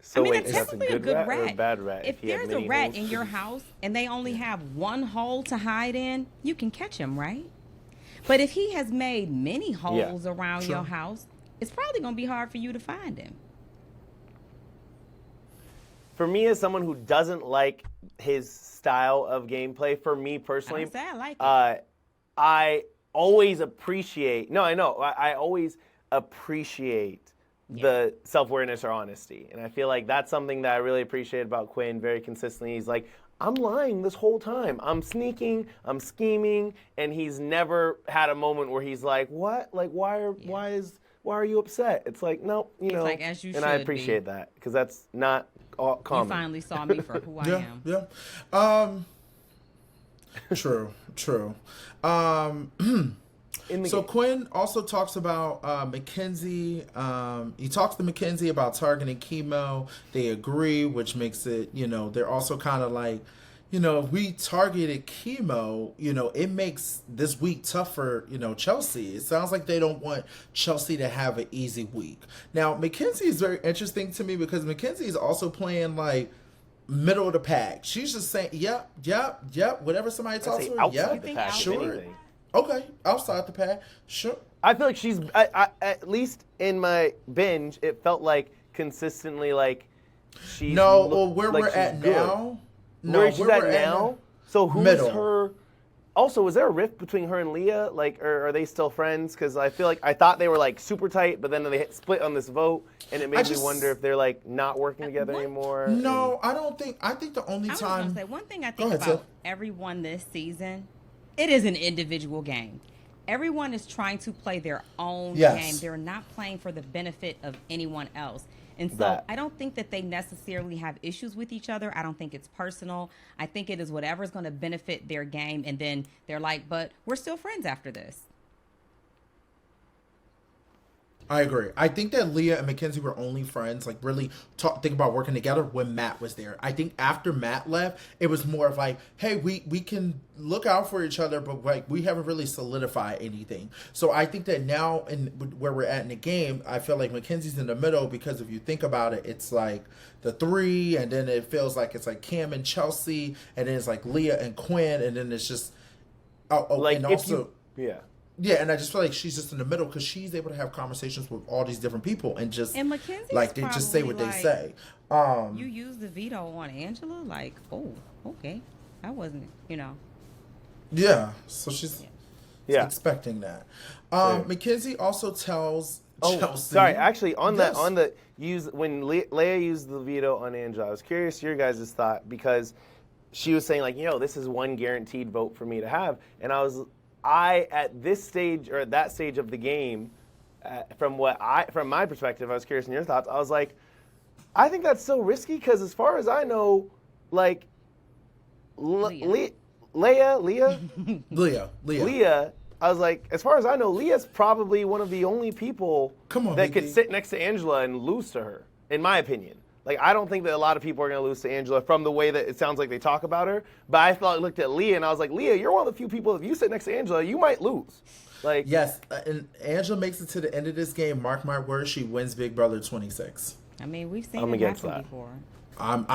So I mean, wait, that's a good rat or a bad rat? If there's a rat in your house and they only have one hole to hide in, you can catch him, right? But if he has made many holes around your house, it's probably going to be hard for you to find him. For me, as someone who doesn't like his style of gameplay, for me personally, I like it. I always appreciate. No, I know. I always appreciate the self-awareness or honesty. And I feel like that's something that I really appreciate about Quinn very consistently. He's like, I'm lying this whole time. I'm sneaking, I'm scheming, and he's never had a moment where he's like, what? Like, why are you upset? It's like, no, like, as you and I appreciate that because that's not common. You finally saw me for who I am. Yeah. True. So Quinn also talks about Mackenzie. He talks to Mackenzie about targeting Kimo. They agree, which makes it, they're also kind of like, if we targeted Kimo, it makes this week tough for, Chelsea. It sounds like they don't want Chelsea to have an easy week. Now, Mackenzie is very interesting to me because Mackenzie is also playing like middle of the pack. She's just saying, yep, whatever somebody talks to her, outside the pack, sure. anything. Okay, outside the pack, sure. I feel like she's, at least in my binge, it felt like consistently like she's where like we're at good. now. Where she's at now? So who's middle. her? Also, is there a rift between her and Leah? Like, or are they still friends? Because I feel like I thought they were like super tight, but then they split on this vote, and it made me wonder if they're like not working together anymore. No, I don't think. I think the only time. I was gonna say one thing I think about everyone this season. It is an individual game. Everyone is trying to play their own game. They're not playing for the benefit of anyone else. And so I don't think that they necessarily have issues with each other. I don't think it's personal. I think it is whatever's going to benefit their game. And then they're like, but we're still friends after this. I agree. I think that Leah and Mackenzie were only friends, like really think about working together when Matt was there. I think after Matt left, it was more of like, hey, we can look out for each other, but like we haven't really solidified anything. So I think that now in where we're at in the game, I feel like Mackenzie's in the middle because if you think about it, it's like the three, and then it feels like it's like Cam and Chelsea, and then it's like Leah and Quinn, and then it's just like and also Yeah, and I just feel like she's just in the middle because she's able to have conversations with all these different people and just Mackenzie's like they just say what they say. You use the veto on Angela, like, oh, okay, I wasn't, Yeah, so she's expecting that. Mackenzie also tells Chelsea. Sorry, actually when Leah used the veto on Angela, I was curious your guys' thought because she was saying like, this is one guaranteed vote for me to have, and at this stage or at that stage of the game, from my perspective, I was curious in your thoughts. I was like, I think that's so risky because as far as I know, like Leah, I was like, as far as I know, Leah's probably one of the only people that could sit next to Angela and lose to her, in my opinion. Like, I don't think that a lot of people are going to lose to Angela from the way that it sounds like they talk about her. But I looked at Leah, and I was like, Leah, you're one of the few people, if you sit next to Angela, you might lose. Like, yes, and Angela makes it to the end of this game. Mark my words, she wins Big Brother 26. I mean, we've seen it happen before. I'm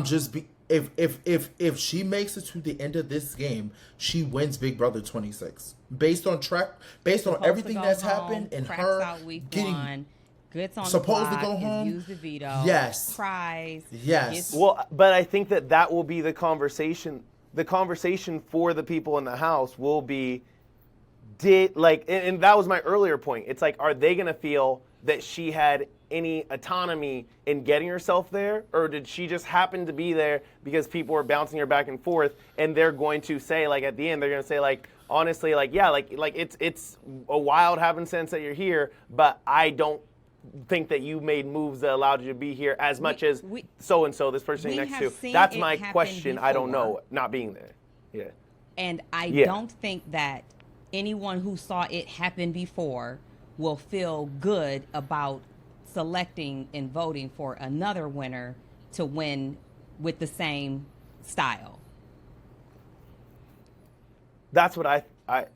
just if she makes it to the end of this game, she wins Big Brother 26. Based on everything that's happened and her getting gets on supposed the to go home, use the veto. Yes. Cries. Yes. Well, but I think that will be the conversation. The conversation for the people in the house will be, and that was my earlier point. It's like, are they going to feel that she had any autonomy in getting herself there, or did she just happen to be there because people were bouncing her back and forth, and they're going to say, like, at the end, they're going to say, like, honestly, like, yeah, like it's a wild happenstance that you're here, but I don't think that you made moves that allowed you to be here as much as so-and-so, this person next to you. That's my question. Before. I don't know, not being there. Yeah. And I don't think that anyone who saw it happen before will feel good about selecting and voting for another winner to win with the same style. That's what I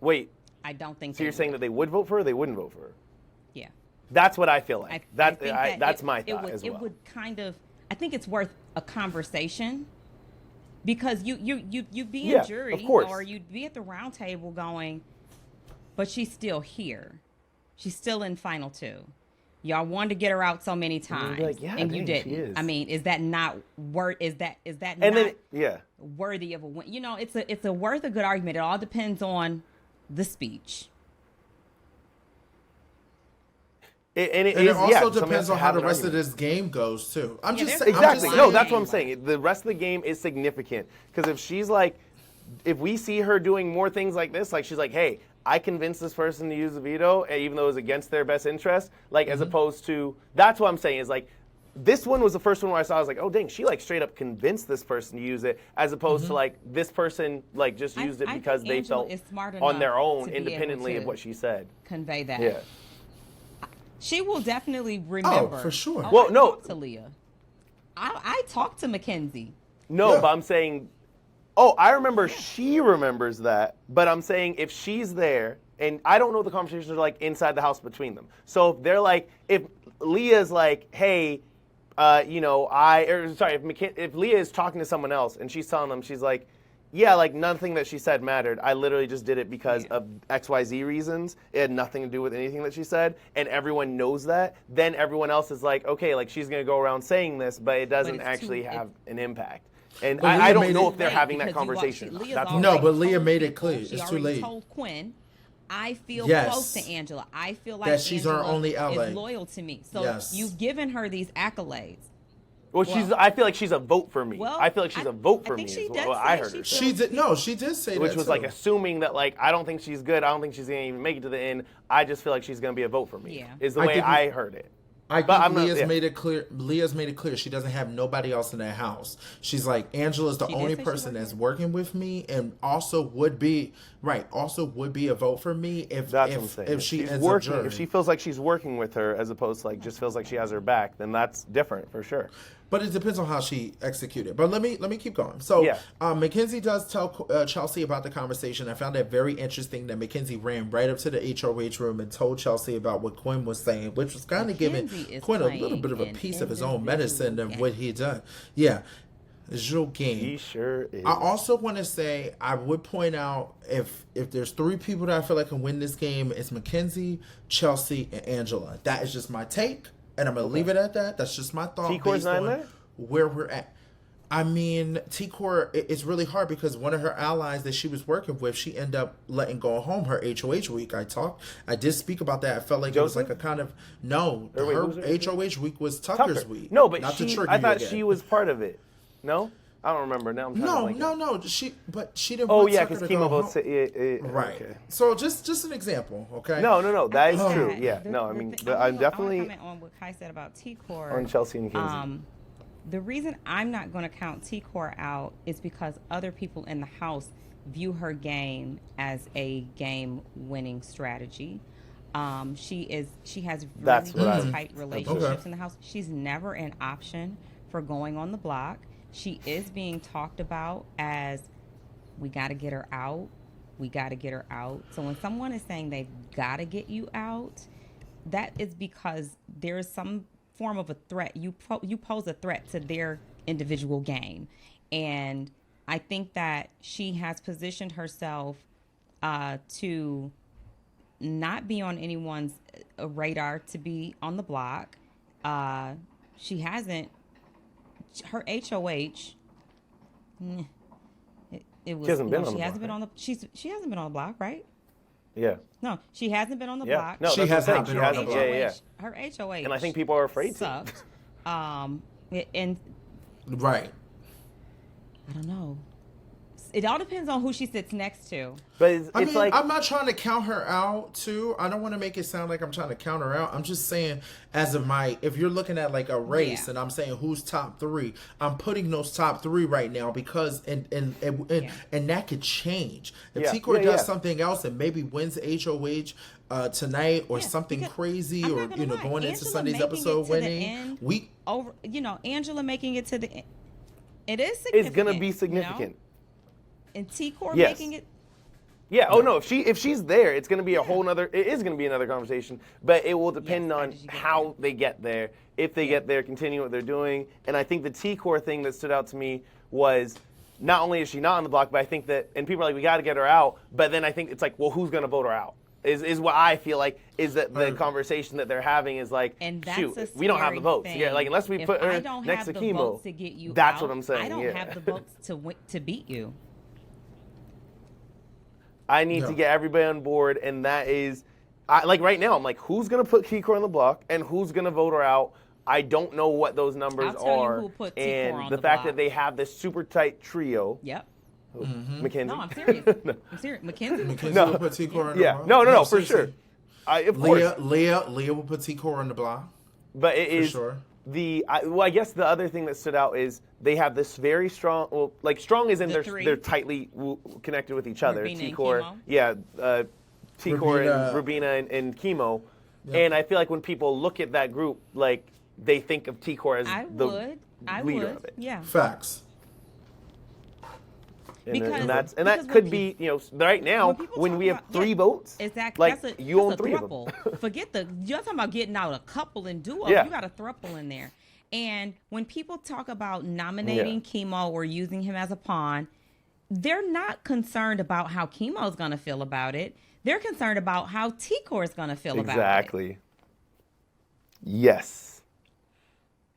wait. I don't think so. You're saying that they would vote for her, they wouldn't vote for her? Yeah. That's what I feel like. That's my thought as well. It would kind of, I think it's worth a conversation because you'd be in jury of course. Or you'd be at the round table going, but she's still here. She's still in final two. Y'all wanted to get her out so many times, and you didn't. I mean, is that not worthy of a win? It's worth a good argument. It all depends on the speech. It also depends on how the rest of this game goes too. I'm just saying. Exactly. No, that's what I'm saying. The rest of the game is significant because if she's like, if we see her doing more things like this, like she's like, hey, I convinced this person to use the veto, even though it was against their best interest. Like as opposed to, that's what I'm saying is like, this one was the first one where I was like, oh dang, she like straight up convinced this person to use it, as opposed to like this person like just used it because they felt on their own independently of what she said. Convey that. Yeah. She will definitely remember. Oh, for sure. I talked to Leah. I talked to Mackenzie. No, Yeah. but I'm saying, I remember she remembers that, but I'm saying if she's there, and I don't know what the conversations are like inside the house between them. So if they're like, if Leah's like, hey, if Leah is talking to someone else and she's telling them, she's like, yeah, like nothing that she said mattered. I literally just did it because of XYZ reasons. It had nothing to do with anything that she said, and everyone knows that. Then everyone else is like, okay, like she's going to go around saying this, but it doesn't actually have an impact. And I don't know if they're having that conversation. No, but Leah made it clear. It's too late. She told Quinn, I feel close to Angela. I feel like that she's Angela our only ally. Is loyal to me. So you've given her these accolades. Well, I feel like she's a vote for me. Well, I feel like she's a vote for me. She is what I heard her say. She did. No, she did say that. Which was like assuming that like I don't think she's good. I don't think she's gonna even make it to the end. I just feel like she's gonna be a vote for me. Yeah. Is the way I heard it. I think Leah's made it clear. Leah's made it clear she doesn't have nobody else in that house. She's like, Angela's the only person that's working with me, and also would be a vote for me if she ends up jury. If she feels like she's working with her as opposed to like just feels like she has her back, then that's different for sure. But it depends on how she executed. But let me keep going. So Mackenzie does tell Chelsea about the conversation. I found that very interesting that Mackenzie ran right up to the HOH room and told Chelsea about what Quinn was saying, which was kind of giving Quinn a little bit of a piece of his own medicine of what he done. Yeah. Jewel game. He sure is. I also want to say, I would point out, if there's three people that I feel like can win this game, it's Mackenzie, Chelsea, and Angela. That is just my take. And I'm going to leave it at that. That's just my thought T-Core's based on there? where we're at. I mean, T-Core, it's really hard because one of her allies that she was working with, she ended up letting go home her HOH week. I did speak about that. I felt like Joseph? It was like a kind of, no, her HOH week was Tucker's week. No, but I thought she was part of it. No? I don't remember now. No. She didn't. Oh yeah, because Kimo both said right. Okay. So just an example, okay? No, that is true. Yeah, I'm definitely. I comment on what Kai said about T-Core on Chelsea and Mackenzie. The reason I'm not going to count T-Core out is because other people in the house view her game as a game-winning strategy. She has really tight relationships in the house. She's never an option for going on the block. She is being talked about as, we got to get her out. We got to get her out. So when someone is saying they've got to get you out, that is because there is some form of a threat. You pose a threat to their individual game. And I think that she has positioned herself to not be on anyone's radar to be on the block. She hasn't. Her HOH. It was. She hasn't been on the block. She hasn't been on the block, right? Yeah. No, she hasn't been on the block. No, she hasn't been on the block. Yeah. Her HOH. And I think people are afraid sucked. to. And right. I don't know. It all depends on who she sits next to. But it's like, I'm not trying to count her out too. I don't want to make it sound like I'm trying to count her out. I'm just saying, if you're looking at like a race and I'm saying who's top three, I'm putting those top three right now because and that could change. If T-Core does something else and maybe wins HOH tonight or something crazy, or going Angela into Sunday's episode winning, Angela making it to the end. It is significant. It's gonna be significant. And T-Core making it. Yeah. Oh no. If she's there, it's going to be a whole nother. It is going to be another conversation. But it will depend on how they get there. If they get there, continue what they're doing. And I think the T-Core thing that stood out to me was not only is she not on the block, but I think that, and people are like, we got to get her out. But then I think it's like, well, who's going to vote her out? Is what I feel like is that the conversation that they're having is like, shoot, we don't have the votes. Yeah, like unless we put her next to Kimo, that's what I'm saying. I don't have the votes to beat you. I need to get everybody on board, and that is, like right now, I'm like, who's going to put T-Core on the block, and who's going to vote her out? I don't know what those numbers are. And the fact that they have this super tight trio. Yep. Mackenzie. No, I'm serious. I'm serious. Mackenzie will put T-Core on the block. No, for sure. Of course. Leah will put T-Core on the block. But it is. For sure. I guess the other thing that stood out is they have this very strong. Well, like strong is in they're tightly connected with each other. T-Core, T-Core and Rubina and Kimo, and I feel like when people look at that group, like they think of T-Core as the leader of it. Yeah. Facts. And that could be, right now when we have 3 votes. Exactly. Like you own 3 of them. Forget you're talking about getting out a couple and duo. Yeah. You got a throuple in there. And when people talk about nominating Kimo or using him as a pawn, they're not concerned about how Kimo's going to feel about it. They're concerned about how T-Core is going to feel about it. Exactly. Yes.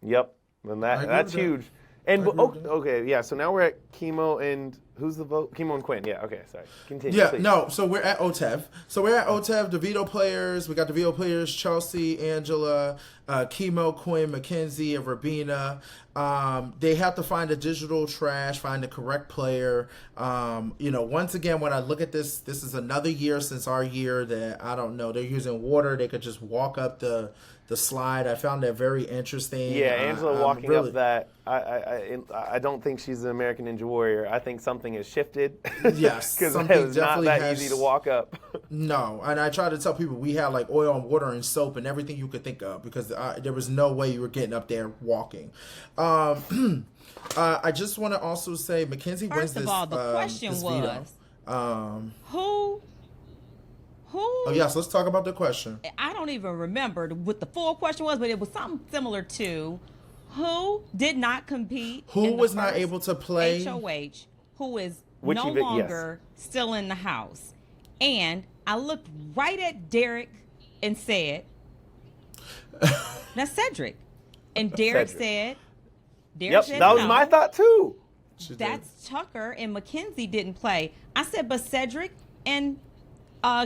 Yep. And that's huge. And okay, yeah. So now we're at Kimo and who's the vote? Kimo and Quinn. Yeah. Okay. Sorry. Continue. Yeah. Please. No. So we're at Otev. The Veto players. We got the Veto players: Chelsea, Angela, Kimo, Quinn, Mackenzie, and Rabina. They have to find the digital trash, find the correct player. Once again, when I look at this is another year since our year that I don't know. They're using water. They could just walk up the slide. I found that very interesting. Yeah, Angela walking up that. I don't think she's an American Ninja Warrior. I think something has shifted. Yes, because it was not that easy to walk up. No, and I try to tell people we had like oil and water and soap and everything you could think of because there was no way you were getting up there walking. I just want to also say Mackenzie wins this. First of all, the question was who. Oh yes, let's talk about the question. I don't even remember what the full question was, but it was something similar to who did not compete. Who was not able to play HOH? Who is no longer still in the house? And I looked right at Derek and said, "That's Cedric." And Derek said, "Yep, that was my thought too." That's Tucker and Mackenzie didn't play. I said, but Cedric and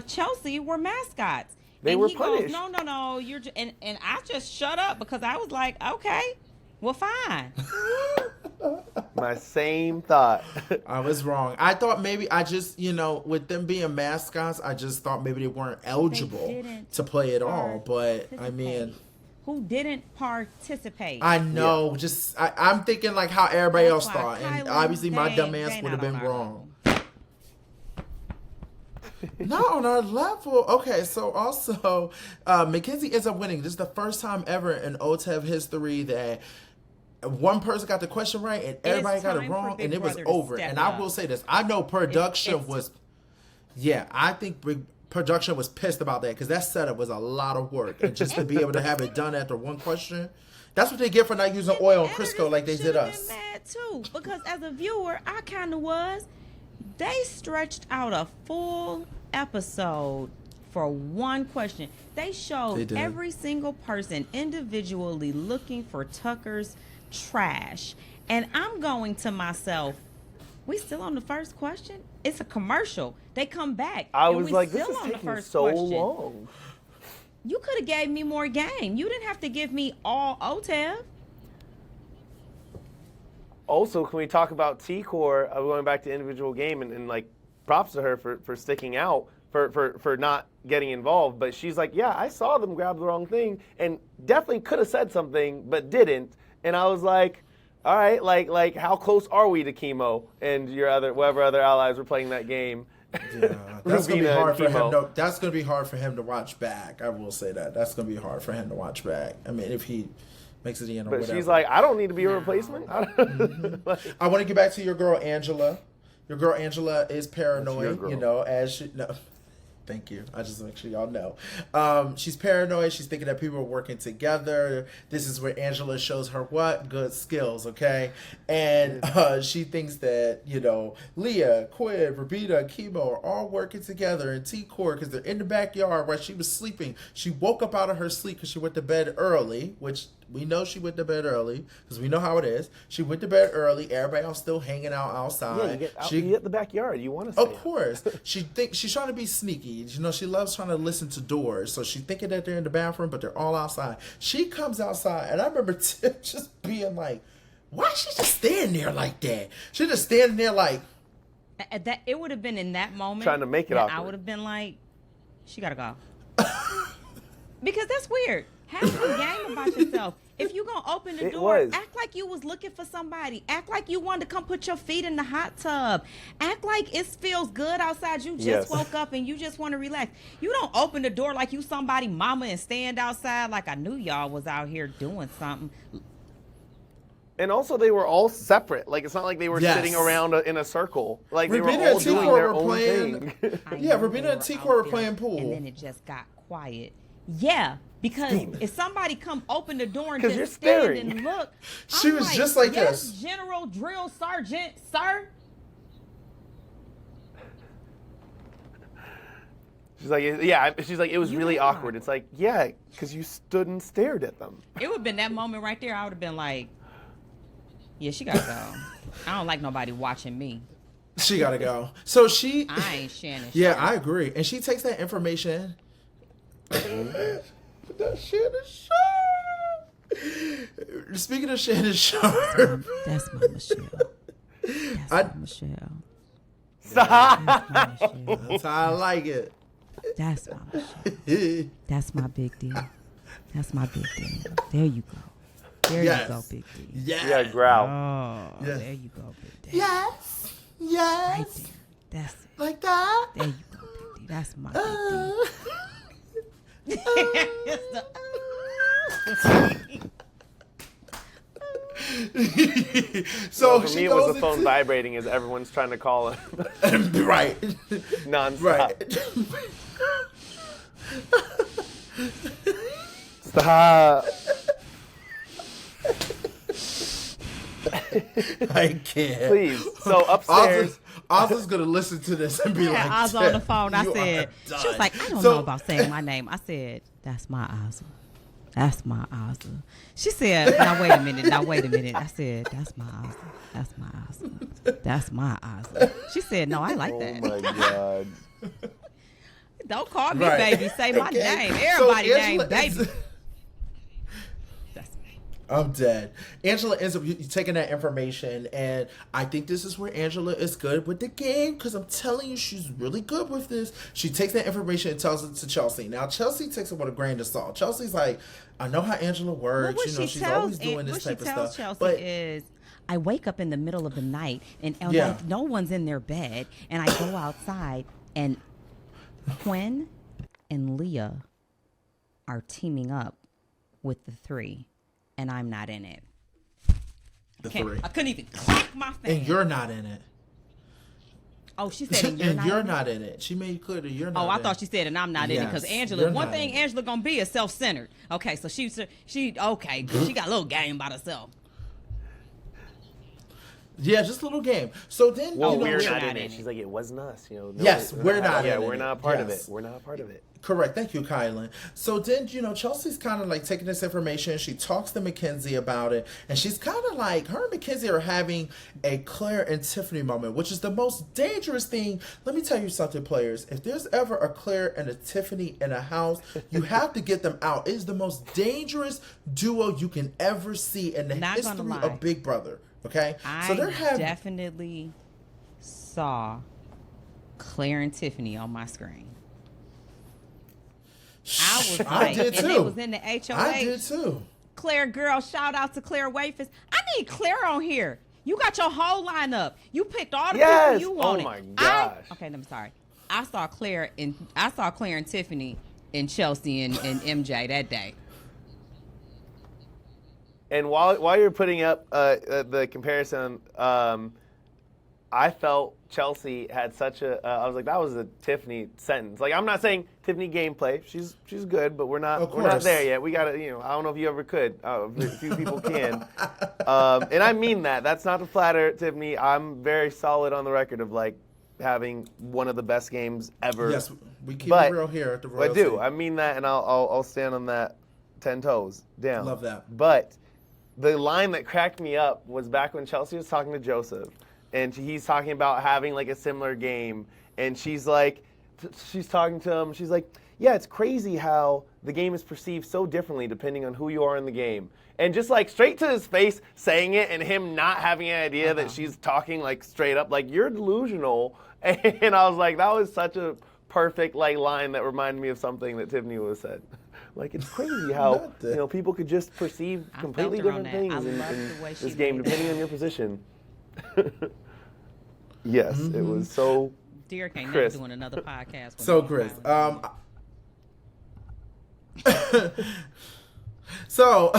Chelsea were mascots. They were punished. Goes, no. You're and I just shut up because I was like, okay, well, fine. My same thought. I was wrong. I thought maybe with them being mascots, I just thought maybe they weren't eligible to play at all. But I mean, who didn't participate? I know. Yeah. I'm thinking like how everybody else thought, and obviously my dumb ass would have been wrong. Not on our level. Okay, so also, Mackenzie ends up winning. This is the first time ever in Otev history that one person got the question right and everybody got it wrong, and it was over. And I will say this: I know production was, I think production was pissed about that because that setup was a lot of work, and just to be able to have it done after one question. That's what they get for not using oil and Crisco like they did us. Been mad too, because as a viewer, I kind of was. They stretched out a full episode for one question. They showed every single person individually looking for Tucker's trash. And I'm going to myself, we still on the first question? It's a commercial. They come back. I was like, this is taking so long. You could have gave me more game. You didn't have to give me all Otev. Also, can we talk about T-Core going back to individual game and like props to her for sticking out, for not getting involved. But she's like, yeah, I saw them grab the wrong thing and definitely could have said something but didn't. And I was like, all right, like how close are we to Kimo and your whatever other allies were playing that game? Yeah, that's gonna be hard for him. That's gonna be hard for him to watch back. I will say that. That's gonna be hard for him to watch back. I mean, if he makes it in or whatever. But she's like, I don't need to be a replacement. I want to get back to your girl Angela. Your girl Angela is paranoid, as she Thank you. I just make sure y'all know. She's paranoid. She's thinking that people are working together. This is where Angela shows her what? Good skills, okay? And she thinks that, Leah, Quinn, Rabina, Kimo are all working together in T-Core because they're in the backyard while she was sleeping. She woke up out of her sleep because she went to bed early, which we know she went to bed early because we know how it is. She went to bed early. Everybody else still hanging out outside. Yeah, you get the backyard. You want to stay. Of course. She's trying to be sneaky. She loves trying to listen to doors. So she's thinking that they're in the bathroom, but they're all outside. She comes outside, and I remember Tiff just being like, why is she just standing there like that? She's just standing there like... That it would have been in that moment. Trying to make it awkward. I would have been like, she got to go. Because that's weird. Have some game about yourself. If you're going to open the door, act like you was looking for somebody. Act like you wanted to come put your feet in the hot tub. Act like it feels good outside. You just woke up and you just want to relax. You don't open the door like you somebody mama and stand outside like I knew y'all was out here doing something. And also, they were all separate. Like, it's not like they were sitting around in a circle. Like, they were all doing their own thing. Rabina and T-Core were playing pool. And then it just got quiet. Yeah, because if somebody come open the door and just stand and look. She was just like this. General Drill Sergeant, sir. She's like, yeah. She's like, it was really awkward. It's like, yeah, because you stood and stared at them. It would have been that moment right there. I would have been like, yeah, she gotta go. I don't like nobody watching me. She gotta go. So I ain't Shannon. Yeah, I agree. And she takes that information. That Shannon Sharp. Speaking of Shannon Sharp. That's my Michelle. That's my Michelle. Stop. That's how I like it. That's my Michelle. That's my Big D. That's my Big D. There you go. There you go, Big D. Yes. Yeah, growl. Oh, yes. There you go, Big D. Yes. Yes. Right there. That's it. Like that. There you go, Big D. That's my Big D. So for me, it was the phone vibrating as everyone's trying to call him. Right. Nonstop. Right. Stop. I can't. Please. So upstairs. Oz's gonna listen to this and be like, Oz on the phone. I said, she was like, I don't know about saying my name. I said, that's my Oz. That's my Oz. She said, now wait a minute. I said, that's my Oz. That's my Oz. That's my Oz. She said, no, I like that. Oh my God. Don't call me baby. Say my name. Everybody name baby. I'm dead. Angela ends up taking that information, and I think this is where Angela is good with the game, because I'm telling you, she's really good with this. She takes that information and tells it to Chelsea. Now, Chelsea takes it with a grain of salt. Chelsea's like, I know how Angela works. Well, she's always doing this type of stuff. Chelsea but is, I wake up in the middle of the night, and like, no one's in their bed, and I go outside, and Quinn and Leah are teaming up with the three. And I'm not in it. The three. I couldn't even click my fan. And you're not in it. Oh, she said, and you're not in it. She made it clear that you're not. Oh, I thought she said, and I'm not in it, because Angela. One thing Angela gonna be is self-centered. Okay, so she got a little game by herself. Yeah, just a little game. So then, we're not in it. She's like, it wasn't us. Yes, we're not. Yeah, we're not a part of it. We're not a part of it. Correct. Thank you, Kylen. So then, Chelsea's kind of like taking this information. She talks to Mackenzie about it. And she's kind of like, her and Mackenzie are having a Claire and Tiffany moment, which is the most dangerous thing. Let me tell you something, players. If there's ever a Claire and a Tiffany in a house, you have to get them out. It is the most dangerous duo you can ever see in the history of Big Brother. Okay? I definitely saw Claire and Tiffany on my screen. I was like, I did too. And it was in the HOH. I did too. Claire girl, shout out to Claire Wafers. I need Claire on here. You got your whole lineup. You picked all the people you wanted. Oh my gosh. I'm sorry. I saw Claire and Tiffany and Chelsea and MJ that day. And while you're putting up the comparison, I felt Chelsea had such a. I was like, that was a Tiffany sentence. Like, I'm not saying Tiffany gameplay. She's good, but we're not there yet. We gotta, I don't know if you ever could. A few people can. And I mean that. That's not to flatter Tiffany. I'm very solid on the record of like having one of the best games ever. Yes, we keep it real here at the Royal. I do. I mean that, and I'll stand on that 10 toes down. Love that. But the line that cracked me up was back when Chelsea was talking to Joseph. And he's talking about having like a similar game, and she's talking to him. She's like, "Yeah, it's crazy how the game is perceived so differently depending on who you are in the game." And just like straight to his face saying it, and him not having an idea that she's talking like straight up, like you're delusional. And I was like, that was such a perfect like line that reminded me of something that Tiffany would have said. Like, it's crazy how people could just perceive completely different things in this game depending on your position. Yes, it was so Derek ain't Chris. never doing another podcast. So Chris, So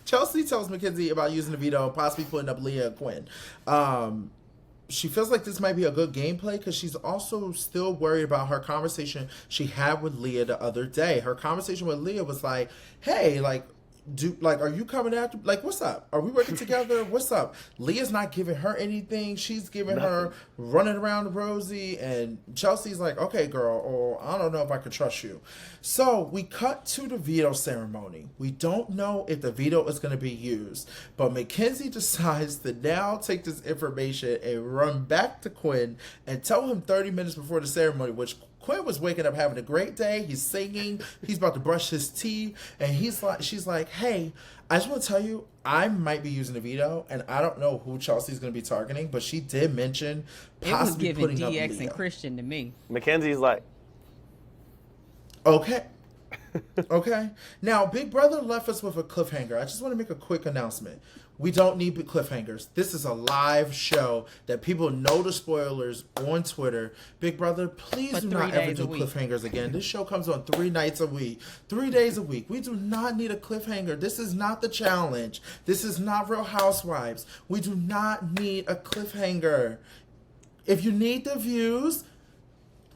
Chelsea tells Mackenzie about using the veto and possibly putting up Leah and Quinn. She feels like this might be a good gameplay because she's also still worried about her conversation she had with Leah the other day. Her conversation with Leah was like, hey, like, are you coming after, like, what's up? Are we working together? What's up? Leah's not giving her anything. She's giving her running around Rosie, and Chelsea's like, okay, girl, or I don't know if I can trust you. So we cut to the veto ceremony. We don't know if the veto is going to be used, but Mackenzie decides to now take this information and run back to Quinn and tell him 30 minutes before the ceremony, which Quinn was waking up having a great day. He's singing. He's about to brush his teeth. And she's like, hey, I just want to tell you, I might be using a veto, and I don't know who Chelsea's going to be targeting, but she did mention possibly putting up Leah. It was giving DX and Christian to me. Mackenzie's like, okay. Okay. Now, Big Brother left us with a cliffhanger. I just want to make a quick announcement. We don't need cliffhangers. This is a live show that people know the spoilers on Twitter. Big Brother, please do not ever do cliffhangers again. This show comes on 3 nights a week, 3 days a week. We do not need a cliffhanger. This is not the challenge. This is not Real Housewives. We do not need a cliffhanger. If you need the views,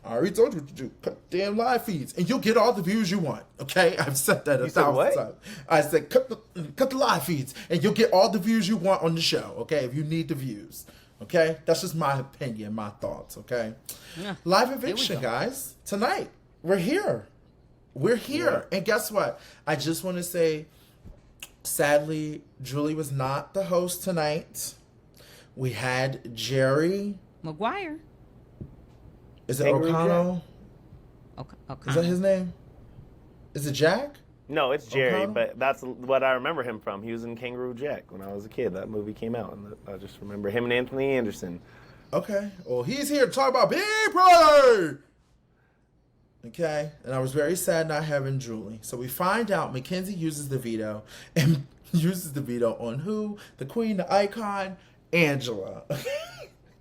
I already told you what to do. Cut damn live feeds, and you'll get all the views you want. Okay, I've said that a thousand times. I said cut the live feeds, and you'll get all the views you want on the show. Okay, if you need the views. Okay, that's just my opinion, my thoughts. Okay, yeah. Live eviction, guys. Tonight we're here. We're here, and guess what? I just want to say, sadly, Julie was not the host tonight. We had Jerry Maguire. Is it O'Connell? O'Connell. Is that his name? Is it Jack? No, it's Jerry, O'Connell? but that's what I remember him from. He was in Kangaroo Jack when I was a kid. That movie came out, and I just remember him and Anthony Anderson. Okay. Well, he's here to talk about Big Brother. Okay. And I was very sad not having Julie. So we find out Mackenzie uses the veto, and uses the veto on who? The queen, the icon, Angela.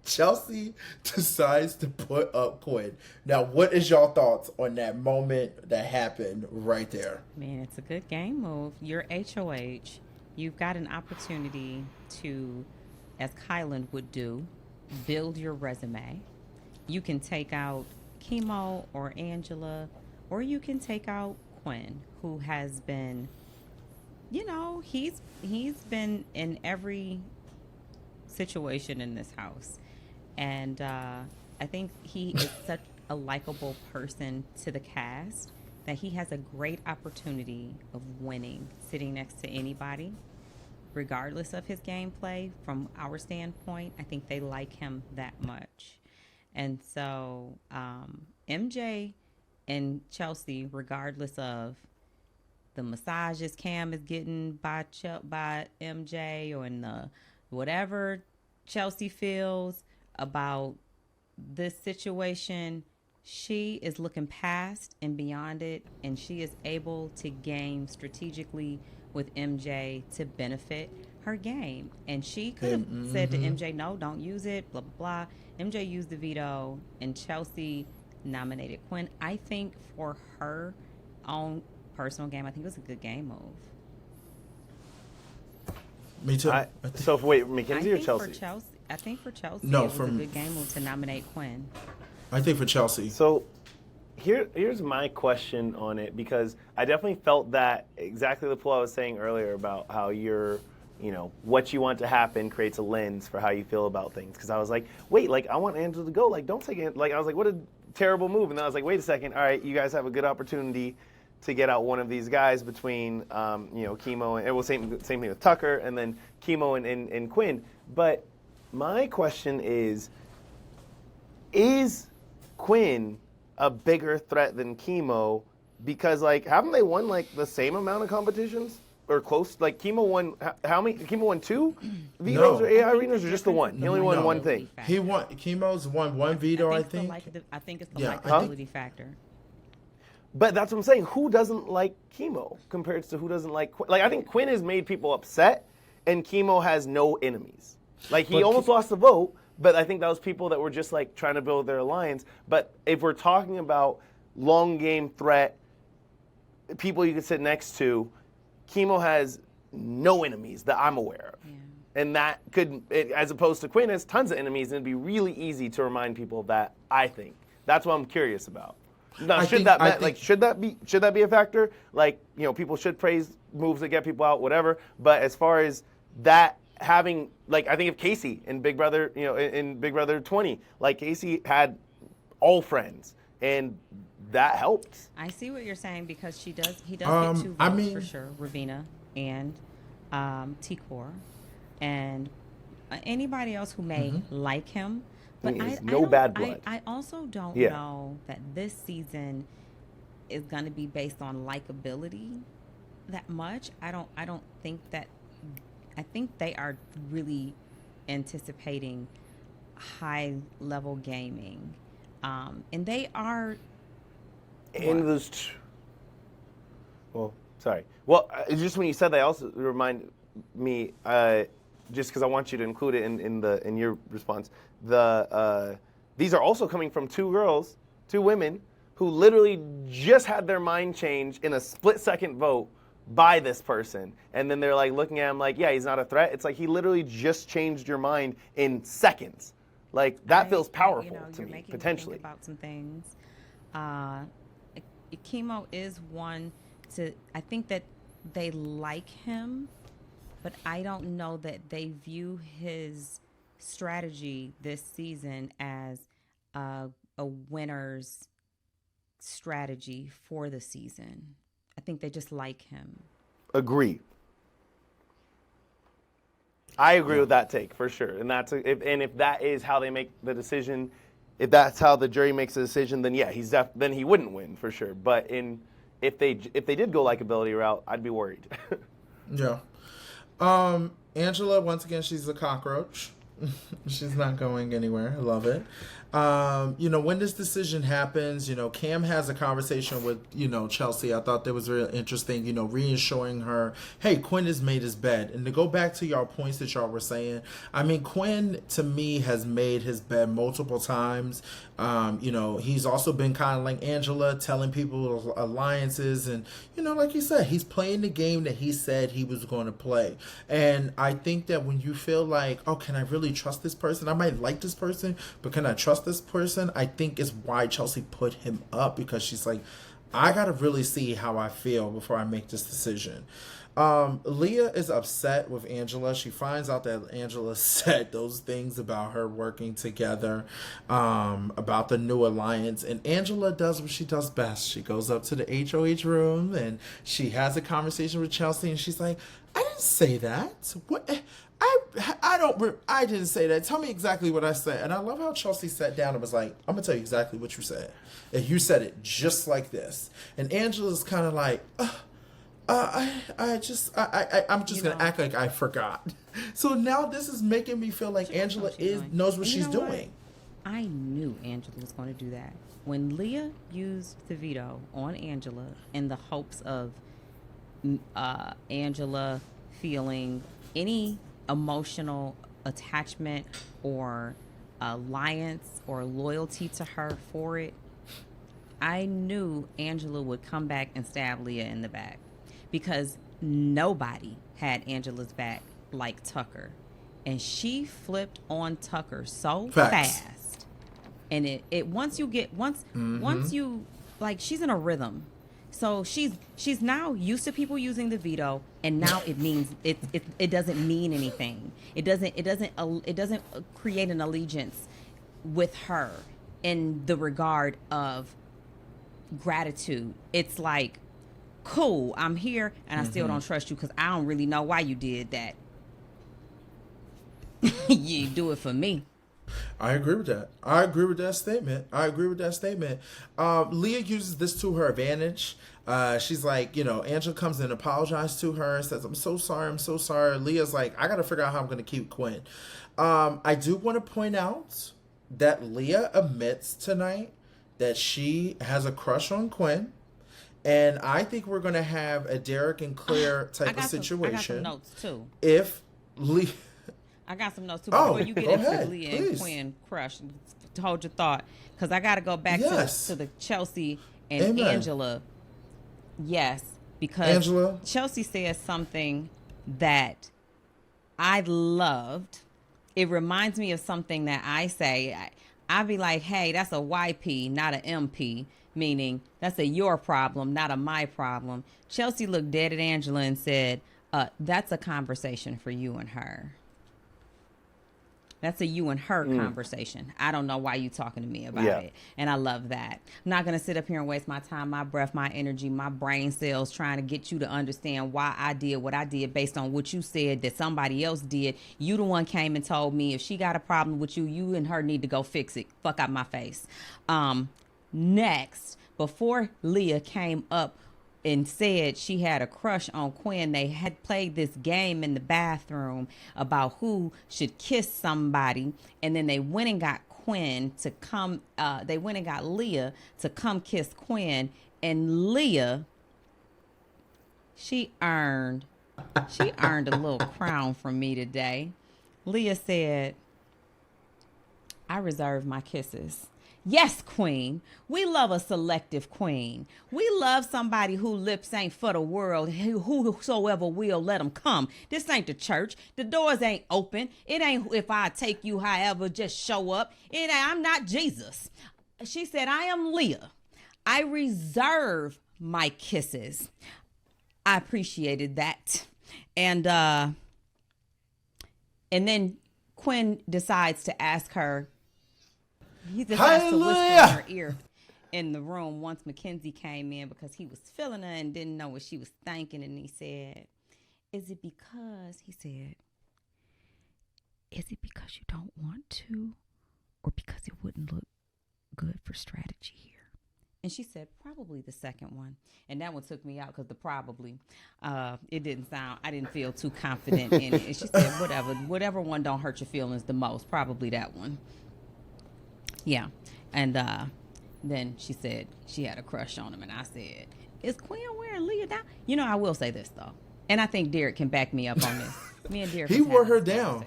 Chelsea decides to put up Quinn. Now, what is y'all thoughts on that moment that happened right there? Man, it's a good game move. You're HOH. You've got an opportunity to, as Kyland would do, build your resume. You can take out Kimo or Angela, or you can take out Quinn, who has been, he's been in every situation in this house. And I think he is such a likable person to the cast that he has a great opportunity of winning sitting next to anybody, regardless of his gameplay. From our standpoint, I think they like him that much. And so MJ and Chelsea, regardless of the massages Cam is getting by MJ or in the whatever Chelsea feels about this situation, she is looking past and beyond it, and she is able to game strategically with MJ to benefit her game. And she could have said to MJ, no, don't use it, blah, blah, blah. MJ used the veto, and Chelsea nominated Quinn. I think for her own personal game, I think it was a good game move. Me too. So wait, Mackenzie or Chelsea? I think for Chelsea, no, it was a good game move to nominate Quinn. I think for Chelsea. So here's my question on it, because I definitely felt that exactly the pull I was saying earlier about how what you want to happen creates a lens for how you feel about things. Because I was like, wait, like, I want Angela to go. Like, don't take it. Like, I was like, what a terrible move. And then I was like, wait a second. All right, you guys have a good opportunity to get out one of these guys between, Kimo and, same thing with Tucker, and then Kimo and Quinn. But my question is Quinn a bigger threat than Kimo? Because, like, haven't they won, like, the same amount of competitions? Or close? Like, Kimo won, how many? Kimo won 2 vetoes or AI arenas, or just the one? He only won one thing. Kimo's won one veto, I think. I think it's the likability factor. But that's what I'm saying. Who doesn't like Kimo compared to who doesn't like Quinn? Like, I think Quinn has made people upset, and Kimo has no enemies. Like, he almost lost the vote, but I think that was people that were just, like, trying to build their alliance. But if we're talking about long game threat, people you could sit next to, Kimo has no enemies that I'm aware of. Yeah. And that as opposed to Quinn has tons of enemies, and it'd be really easy to remind people of that, I think. That's what I'm curious about. Now, should that be a factor? Like, people should praise moves that get people out, whatever. But as far as that having, like, I think of Casey in Big Brother, in Big Brother 20, like Casey had all friends, and that helped. I see what you're saying, because he does get 2 votes for sure, Ravina and T-Core, and anybody else who may like him. But bad blood. I also don't know that this season is going to be based on likability that much. I don't think that. I think they are really anticipating high level gaming, and they are. And those. Well, sorry. Well, just when you said that, also remind me. Just because I want you to include it in your response. These are also coming from 2 women, who literally just had their mind change in a split-second vote by this person, and then they're like looking at him like, yeah, he's not a threat. It's like he literally just changed your mind in seconds. Like that feels powerful to me, potentially. Me think about some things. Kimo is one to. I think that they like him. But I don't know that they view his strategy this season as a winner's strategy for the season. I think they just like him. Agree. I agree with that take for sure. And if that is how they make the decision, if that's how the jury makes the decision, then yeah, then he wouldn't win for sure. But if they did go likability route, I'd be worried. Yeah. Angela, once again, she's a cockroach. She's not going anywhere. I love it. When this decision happens, Cam has a conversation with, Chelsea. I thought that was really interesting, reassuring her, hey, Quinn has made his bed. And to go back to y'all points that y'all were saying, I mean, Quinn, to me, has made his bed multiple times. He's also been kind of like Angela, telling people alliances. And, like you said, he's playing the game that he said he was going to play. And I think that when you feel like, oh, can I really trust this person? I might like this person, but can I trust this person? I think is why Chelsea put him up, because she's like, I gotta really see how I feel before I make this decision. Leah is upset with Angela. She finds out that Angela said those things about her working together, about the new alliance. And Angela does what she does best. She goes up to the HOH room and she has a conversation with Chelsea, and she's like, I didn't say that. What? I didn't say that. Tell me exactly what I said. And I love how Chelsea sat down and was like, I'm going to tell you exactly what you said. And you said it just like this. And Angela's kind of like, I'm just going to act like I forgot. So now this is making me feel like Angela knows what she's doing. I knew Angela was going to do that. When Leah used the veto on Angela in the hopes of Angela feeling any emotional attachment or alliance or loyalty to her for it, I knew Angela would come back and stab Leah in the back, because nobody had Angela's back like Tucker, and she flipped on Tucker so fast. And once you like, she's in a rhythm. So she's now used to people using the veto, and now it means it doesn't mean anything. It doesn't create an allegiance with her in the regard of gratitude. It's like, cool, I'm here, and I still don't trust you because I don't really know why you did that. You do it for me. I agree with that. I agree with that statement. Leah uses this to her advantage. She's like, Angela comes in and apologizes to her and says, I'm so sorry. Leah's like, I got to figure out how I'm going to keep Quinn. I do want to point out that Leah admits tonight that she has a crush on Quinn. And I think we're going to have a Derek and Claire type of situation. I got some notes, too. If Leah... I got some notes too before you get into Leah and Quinn crush. Hold your thought, because I got to go back to the Chelsea and Angela. Yes, because Angela? Chelsea says something that I loved. It reminds me of something that I say. I'd be like, hey, that's a YP, not an MP, meaning that's a your problem, not a my problem. Chelsea looked dead at Angela and said, that's a conversation for you and her. That's a you and her conversation. I don't know why you talking to me about it. And I love that. I'm not going to sit up here and waste my time, my breath, my energy, my brain cells trying to get you to understand why I did what I did based on what you said that somebody else did. You the one came and told me if she got a problem with you, you and her need to go fix it. Fuck out my face. Next, before Leah came up and said she had a crush on Quinn, they had played this game in the bathroom about who should kiss somebody, and then they went and got Quinn to come, they went and got Leah to come kiss Quinn, and Leah, she earned a little crown from me today. Leah said, I reserve my kisses. Yes, queen. We love a selective queen. We love somebody who lips ain't for the world. Whosoever will, let them come. This ain't the church. The doors ain't open. It ain't if I take you however, just show up. I'm not Jesus. She said, I am Leah. I reserve my kisses. I appreciated that. And then Quinn decides to ask her, he decides to whisper in her ear in the room once Mackenzie came in because he was feeling her and didn't know what she was thinking. And he said, is it because you don't want to, or because it wouldn't look good for strategy here? And she said, probably the second one. And that one took me out because the probably, it didn't sound, I didn't feel too confident in it. And she said, whatever one don't hurt your feelings the most, probably that one. Yeah. And then she said she had a crush on him. And I said, is Quinn wearing Leah down? You know, I will say this, though. And I think Derek can back me up on this. Me and Derek. He wore her down.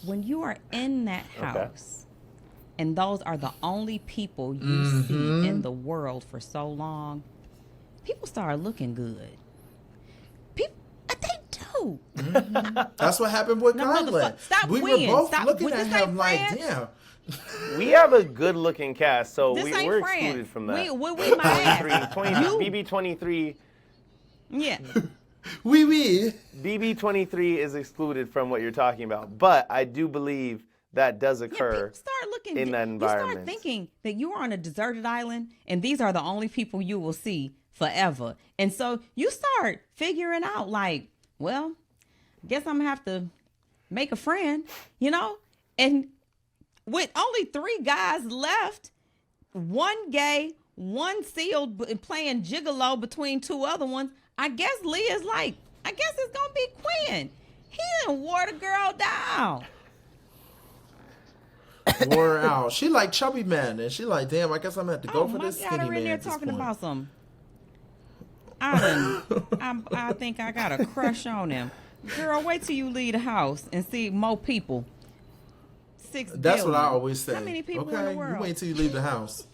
When you are in that house, and those are the only people you see in the world for so long, people start looking good. They do. That's what happened with Kyland. Stop we winning. were both Stop. looking at him like, France. damn. We have a good-looking cast, so we're France. excluded from that. We might 23, Yeah. Oui. BB23 is excluded from what you're talking about, but I do believe that does occur in that environment. You start thinking that you are on a deserted island, and these are the only people you will see forever. And so you start figuring out, like, well, I guess I'm going to have to make a friend, you know? And with only 3 guys left, 1 gay, 1 sealed, and playing gigolo between 2 other ones, I guess Leah's like, I guess it's going to be Quinn. He done wore the girl down. Wore her out. She like chubby man, and she like, damn, I guess I'm going to have to go for this skinny man. In there talking about some. I think I got a crush on him. Girl, wait till you leave the house and see more people. 6 billion. That's what I always say. How many people in the world? You wait till you leave the house.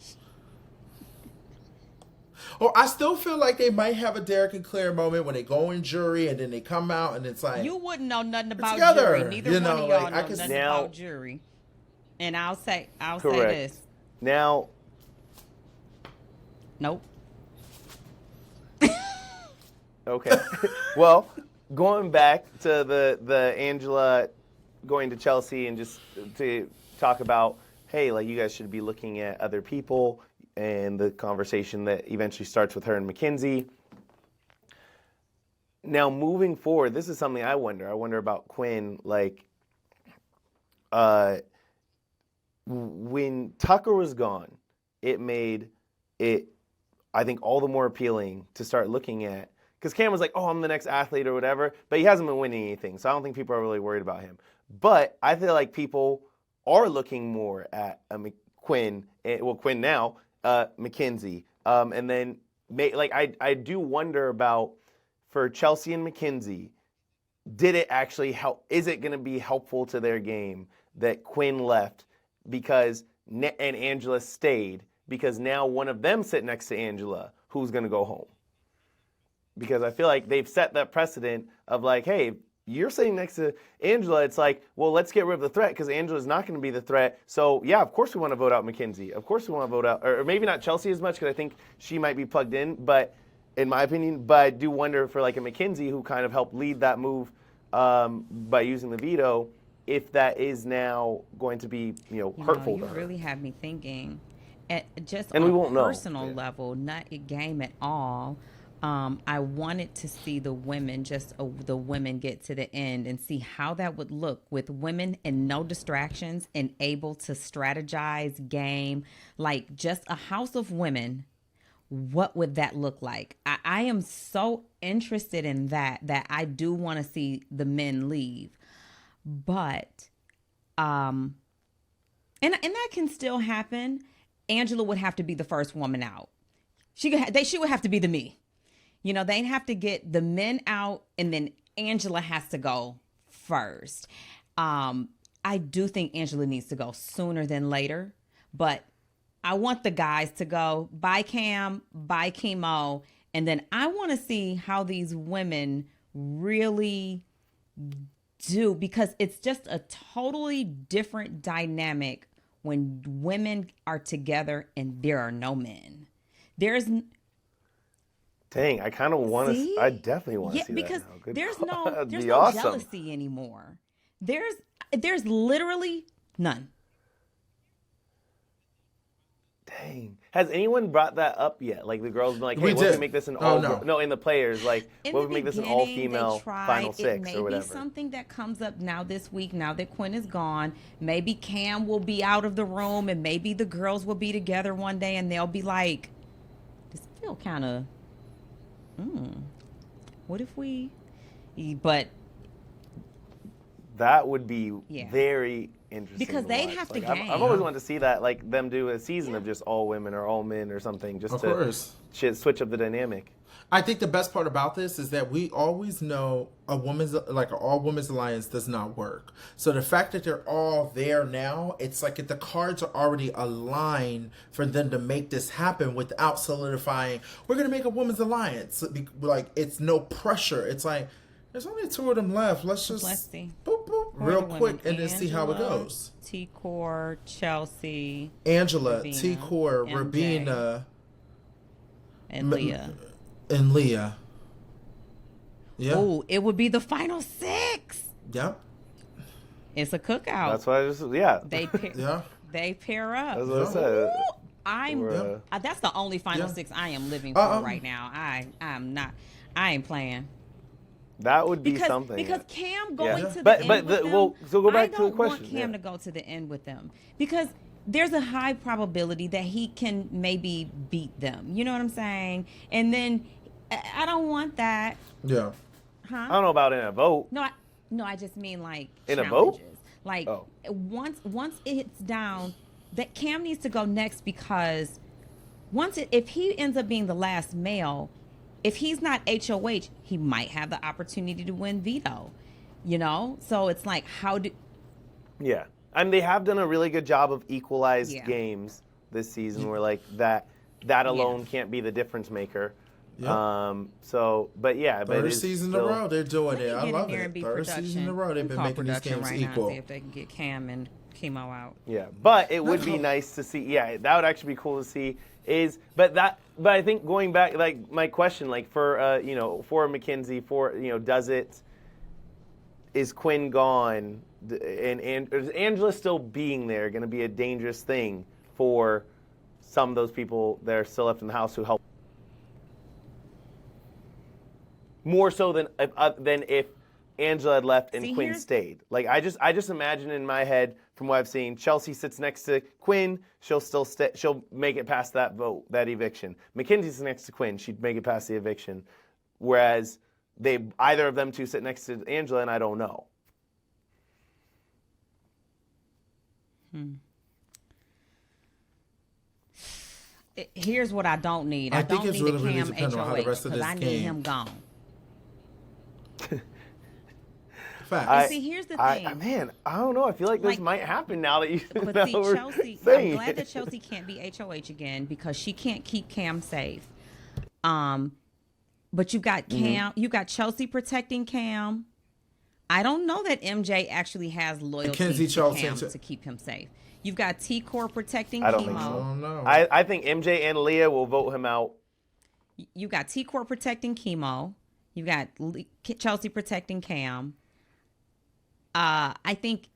Or I still feel like they might have a Derek and Claire moment when they go in jury and then they come out and it's like, you wouldn't know nothing about together. jury. Neither one of y'all know nothing now, about jury. And I'll say this. Now, nope. Okay. Well, going back to the Angela going to Chelsea and just to talk about, hey, like you guys should be looking at other people, and the conversation that eventually starts with her and Mackenzie. Now, moving forward, this is something I wonder. I wonder about Quinn, like, when Tucker was gone, it made it, I think, all the more appealing to start looking at, because Cam was like, oh, I'm the next athlete or whatever, but he hasn't been winning anything, so I don't think people are really worried about him. But I feel like people are looking more at Quinn, Quinn now, Mackenzie, and then I do wonder about, for Chelsea and Mackenzie, did it actually help? Is it going to be helpful to their game that Quinn left and Angela stayed, because now one of them sit next to Angela, who's going to go home? because I feel like they've set that precedent of like, hey, you're sitting next to Angela. It's like, well, let's get rid of the threat because Angela's not going to be the threat. So, yeah, of course we want to vote out Mackenzie. Of course we want to vote out, or maybe not Chelsea as much because I think she might be plugged in, but in my opinion, but I do wonder for like a Mackenzie who kind of helped lead that move by using the veto, if that is now going to be, hurtful to her. You really have me thinking, just and on we won't a personal know. level, not a game at all. I wanted to see the women, the women get to the end and see how that would look with women and no distractions and able to strategize, game, like just a house of women. What would that look like? I am so interested in that I do want to see the men leave. But, and that can still happen. Angela would have to be the first woman out. She would have to be the me. They'd have to get the men out, and then Angela has to go first. I do think Angela needs to go sooner than later, but I want the guys to go by Cam, by Kimo, and then I want to see how these women really do, because it's just a totally different dynamic when women are together and there are no men. Dang, I kind of want to. I definitely want to see because that now. Good there's God. no Awesome. jealousy anymore. There's literally none. Dang. Has anyone brought that up yet? Like the girls been like, hey, what if we make this an all no, in the players, like what if we make this an all female final six or whatever? It may be something that comes up now this week, now that Quinn is gone. Maybe Cam will be out of the room and maybe the girls will be together one day and they'll be like, this feel kind of what if we but that would be very interesting because they'd have to game. I've always wanted to see that, like them do a season of just all women or all men or something, just to switch up the dynamic. I think the best part about this is that we always know an all women's alliance does not work. So the fact that they're all there now, it's like if the cards are already aligned for them to make this happen without solidifying, we're going to make a women's alliance. Like, it's no pressure. It's like, there's only 2 of them left. Let's see. Boop, boop, real quick, and then see how it goes. T-Core, Chelsea, Angela, T-Core, Rabina, and Leah. And Leah. Yeah. Oh, it would be the final 6. Yep. It's a cookout. That's why They pair up. That's what I said. That's the only final 6 I am living for right now. I ain't playing. That would be something. Because Cam going to the end with them, so go back to the question. I don't want Cam to go to the end with them because there's a high probability that he can maybe beat them. You know what I'm saying? And then I don't want that. Yeah. Huh? I don't know about in a vote. No, I just mean like in challenges. A vote. Like once it's down, that Cam needs to go next because if he ends up being the last male, if he's not HOH, he might have the opportunity to win veto. So it's like Yeah. And they have done a really good job of equalized games this season where like that alone can't be the difference maker. Yep. Third season in a row they're doing it. I love it. Third season in a row they've been making these games equal. See if they can get Cam and Kimo out. Yeah, but it would be nice to see. Yeah, that would actually be cool to see. But I think going back, like my question, like for for Mackenzie, is Quinn gone? And is Angela still being there going to be a dangerous thing for some of those people that are still left in the house who help? More so than if Angela had left and Quinn stayed. Like I just imagine in my head from what I've seen, Chelsea sits next to Quinn, she'll still she'll make it past that vote, that eviction. Mackenzie's next to Quinn, she'd make it past the eviction. Whereas either of them two sit next to Angela, and I don't know. Here's what I don't need. I think it's really Cam dependent on how the rest of this I need him gone. Fact. See, here's the thing. I don't know. I feel like this might happen now that you. But see, Chelsea, I'm glad that Chelsea can't be HOH again because she can't keep Cam safe. But you got Cam. You got Chelsea protecting Cam. I don't know that MJ actually has loyalty to Cam to keep him safe. You've got T-Core protecting Kimo. I don't think so. I think MJ and Leah will vote him out. You got T-Core protecting Kimo. You got Chelsea protecting Cam. I think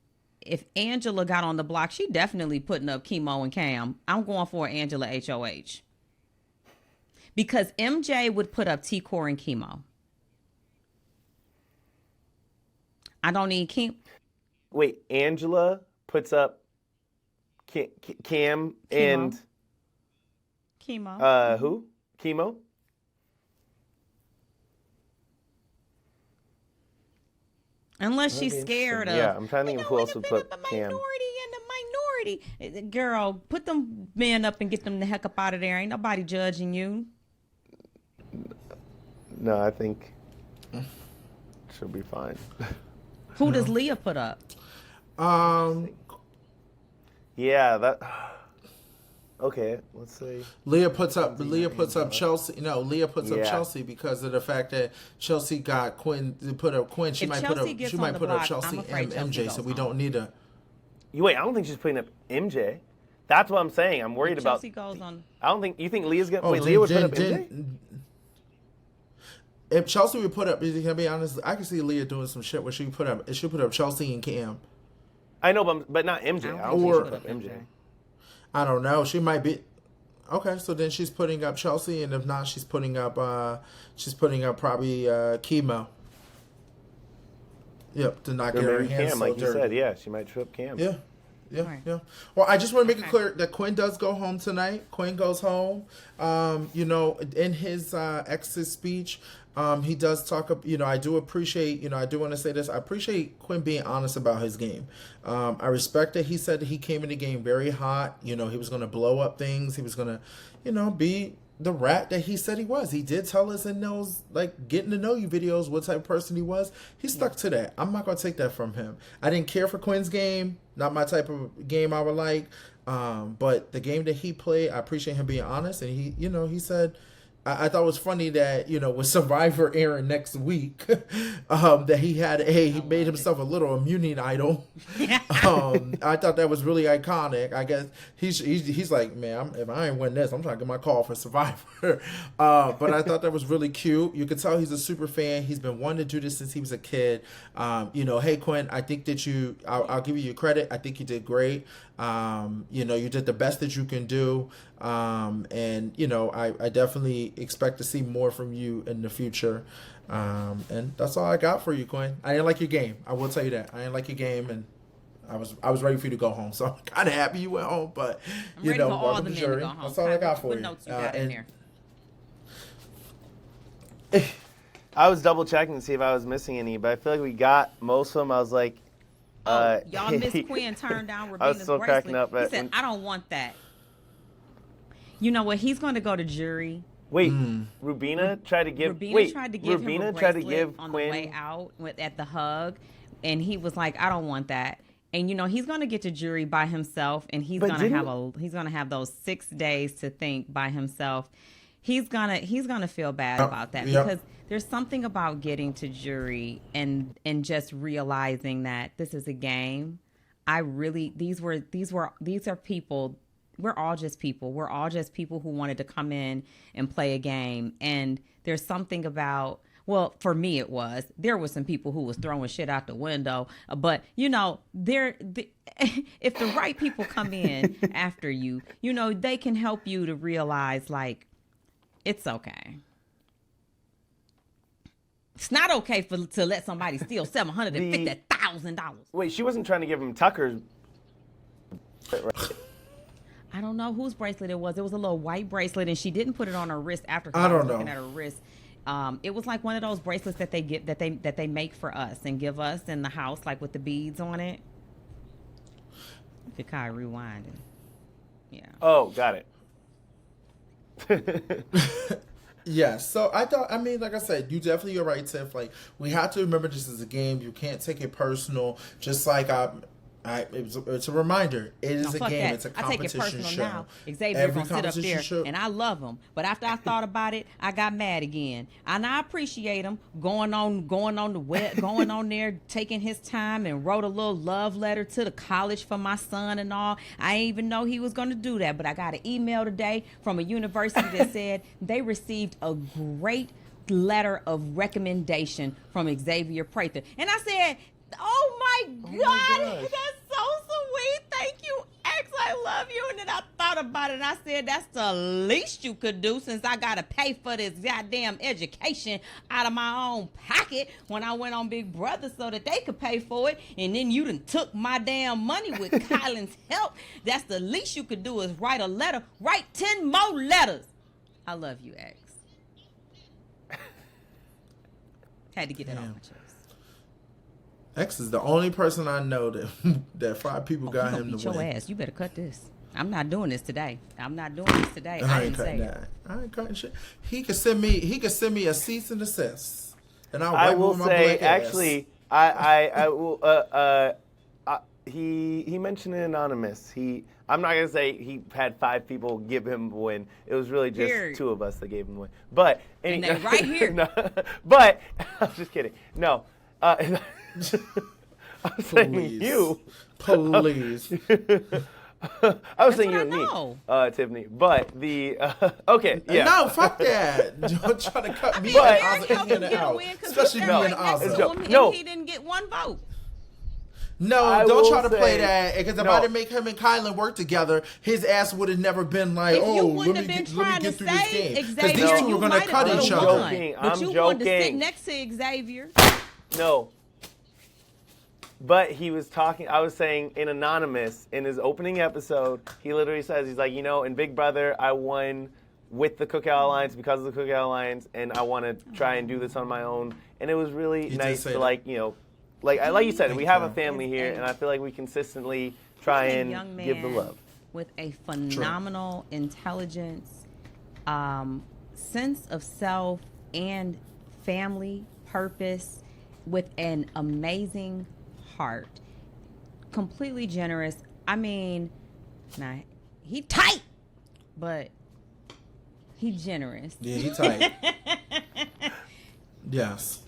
if Angela got on the block, she definitely putting up Kimo and Cam. I'm going for Angela HOH. Because MJ would put up T-Core and Kimo. I don't need Kim. Wait, Angela puts up Cam and Kimo. Who? Kimo? Unless she's scared of. Yeah, I'm trying to think of who else would put Cam. Minority. Girl, put them men up and get them the heck up out of there. Ain't nobody judging you. No, I think she'll be fine. Who does Leah put up? Yeah, that. Okay, let's see. Leah puts up Chelsea. No, Leah puts up Chelsea because of the fact that Chelsea got Quinn. Put up Quinn. She might put up Chelsea and MJ. So we don't need a. Wait, I don't think she's putting up MJ. That's what I'm saying. I'm worried about. Chelsea goes on. I don't think you think Leah's gonna. Wait, Leah would put up MJ. If Chelsea would put up, can I be honest? I can see Leah doing some shit where she put up Chelsea and Cam. I know, but not MJ. I don't think she put up MJ. I don't know. She might be. Okay, so then she's putting up Chelsea, and if not, she's putting up probably Kimo. Yep, to not get her hands Cam, so like dirty. you said, yeah, she might trip Cam. Yeah. Right. Yeah. Well, I just want to make it clear that Quinn does go home tonight. Quinn goes home. In his exit speech, he does talk. I do appreciate. I do want to say this. I appreciate Quinn being honest about his game. I respect that he said that he came in the game very hot. He was going to blow up things. He was going to, be the rat that he said he was. He did tell us in those getting to know you videos what type of person he was. He stuck to that. I'm not gonna take that from him. I didn't care for Quinn's game, not my type of game I would like. But the game that he played, I appreciate him being honest. And he said, I thought it was funny that with Survivor airing next week, that he made himself a little immunity idol. I thought that was really iconic. I guess he's like, man, if I ain't win this, I'm trying to get my call for Survivor. But I thought that was really cute. You could tell he's a super fan. He's been wanting to do this since he was a kid. Hey Quinn, I think that I'll give you your credit. I think you did great. You did the best that you can do. I definitely expect to see more from you in the future. And that's all I got for you, Quinn. I didn't like your game. I will tell you that. I didn't like your game, and I was ready for you to go home. So I'm kind of happy you went home, but welcome to jury. That's all I got for you. I was double checking to see if I was missing any, but I feel like we got most of them. I was like, y'all Miss Quinn turned down Rubina's I was still bracelet. cracking up. He said, I don't want that. You know what? He's going to go to jury. Wait, Rubina tried to give. Rubina tried to give him a bracelet on Quinn the way out at the hug, and he was like, "I don't want that." And he's going to get to jury by himself, and he's going to have those 6 days to think by himself. He's gonna feel bad about that because there's something about getting to jury and just realizing that this is a game. These are people. We're all just people. We're all just people who wanted to come in and play a game. And there's something about, well, for me there was some people who was throwing shit out the window. But, if the right people come in after you, they can help you to realize, it's okay. It's not okay to let somebody steal $750,000. Wait, she wasn't trying to give him Tucker's. I don't know whose bracelet it was. It was a little white bracelet, and she didn't put it on her wrist after. I don't know. Looking at her wrist. It was like one of those bracelets that they get that they make for us and give us in the house, like with the beads on it. You could kind of rewind it. Yeah. Oh, got it. Yes. So like I said, you definitely are right, Tiff. We have to remember this is a game. You can't take it personal. Just like It's a reminder. It is a game. That. It's a I take it competition personal show. now. Xavier gonna sit up there, show. and I love him. But after I thought about it, I got mad again. And I appreciate him going on the web, going on there, taking his time, and wrote a little love letter to the college for my son and all. I didn't even know he was gonna do that, but I got an email today from a university that said they received a great letter of recommendation from Xavier Prather, and I said, oh my God, that's so sweet. Thank you, X. I love you. And then I thought about it and I said, that's the least you could do since I got to pay for this goddamn education out of my own pocket when I went on Big Brother so that they could pay for it. And then you done took my damn money with Kylan's help. That's the least you could do is write a letter. Write 10 more letters. I love you, X. Had to get that off my chest. X is the only person I know that 5 people got him to win. Your ass. You better cut this. I'm not doing this today. I ain't cutting that. I ain't cutting shit. He could send me a cease and desist, and I will say actually, I will. He mentioned it anonymous. I'm not gonna say he had 5 people give him a win. It was really just 2 of us that gave him a win. But and they right here. No, but I'm just kidding. No. I was saying you. Please. I was saying you and me, Tiffany. But the okay, yeah. No, fuck that. Don't try to cut me and out, especially me and Ozzy. No, he didn't get 1 vote. No, don't try to play that. Because if I didn't make him and Kylen work together, his ass would have never been like, let me get through this game. Because these 2 were going to cut each other. But you wanted to sit next to Xavier. No. But he was talking, I was saying in Anonymous, in his opening episode, he literally says, he's like, in Big Brother, I won with the Cookout Alliance because of the Cookout Alliance, and I want to try and do this on my own. And it was really nice to, like you said, we have a family here, and I feel like we consistently try and give the love. With a phenomenal intelligence, sense of self and family purpose, with an amazing heart, completely generous. I mean, he tight, but he generous. Yeah, he tight. Yes.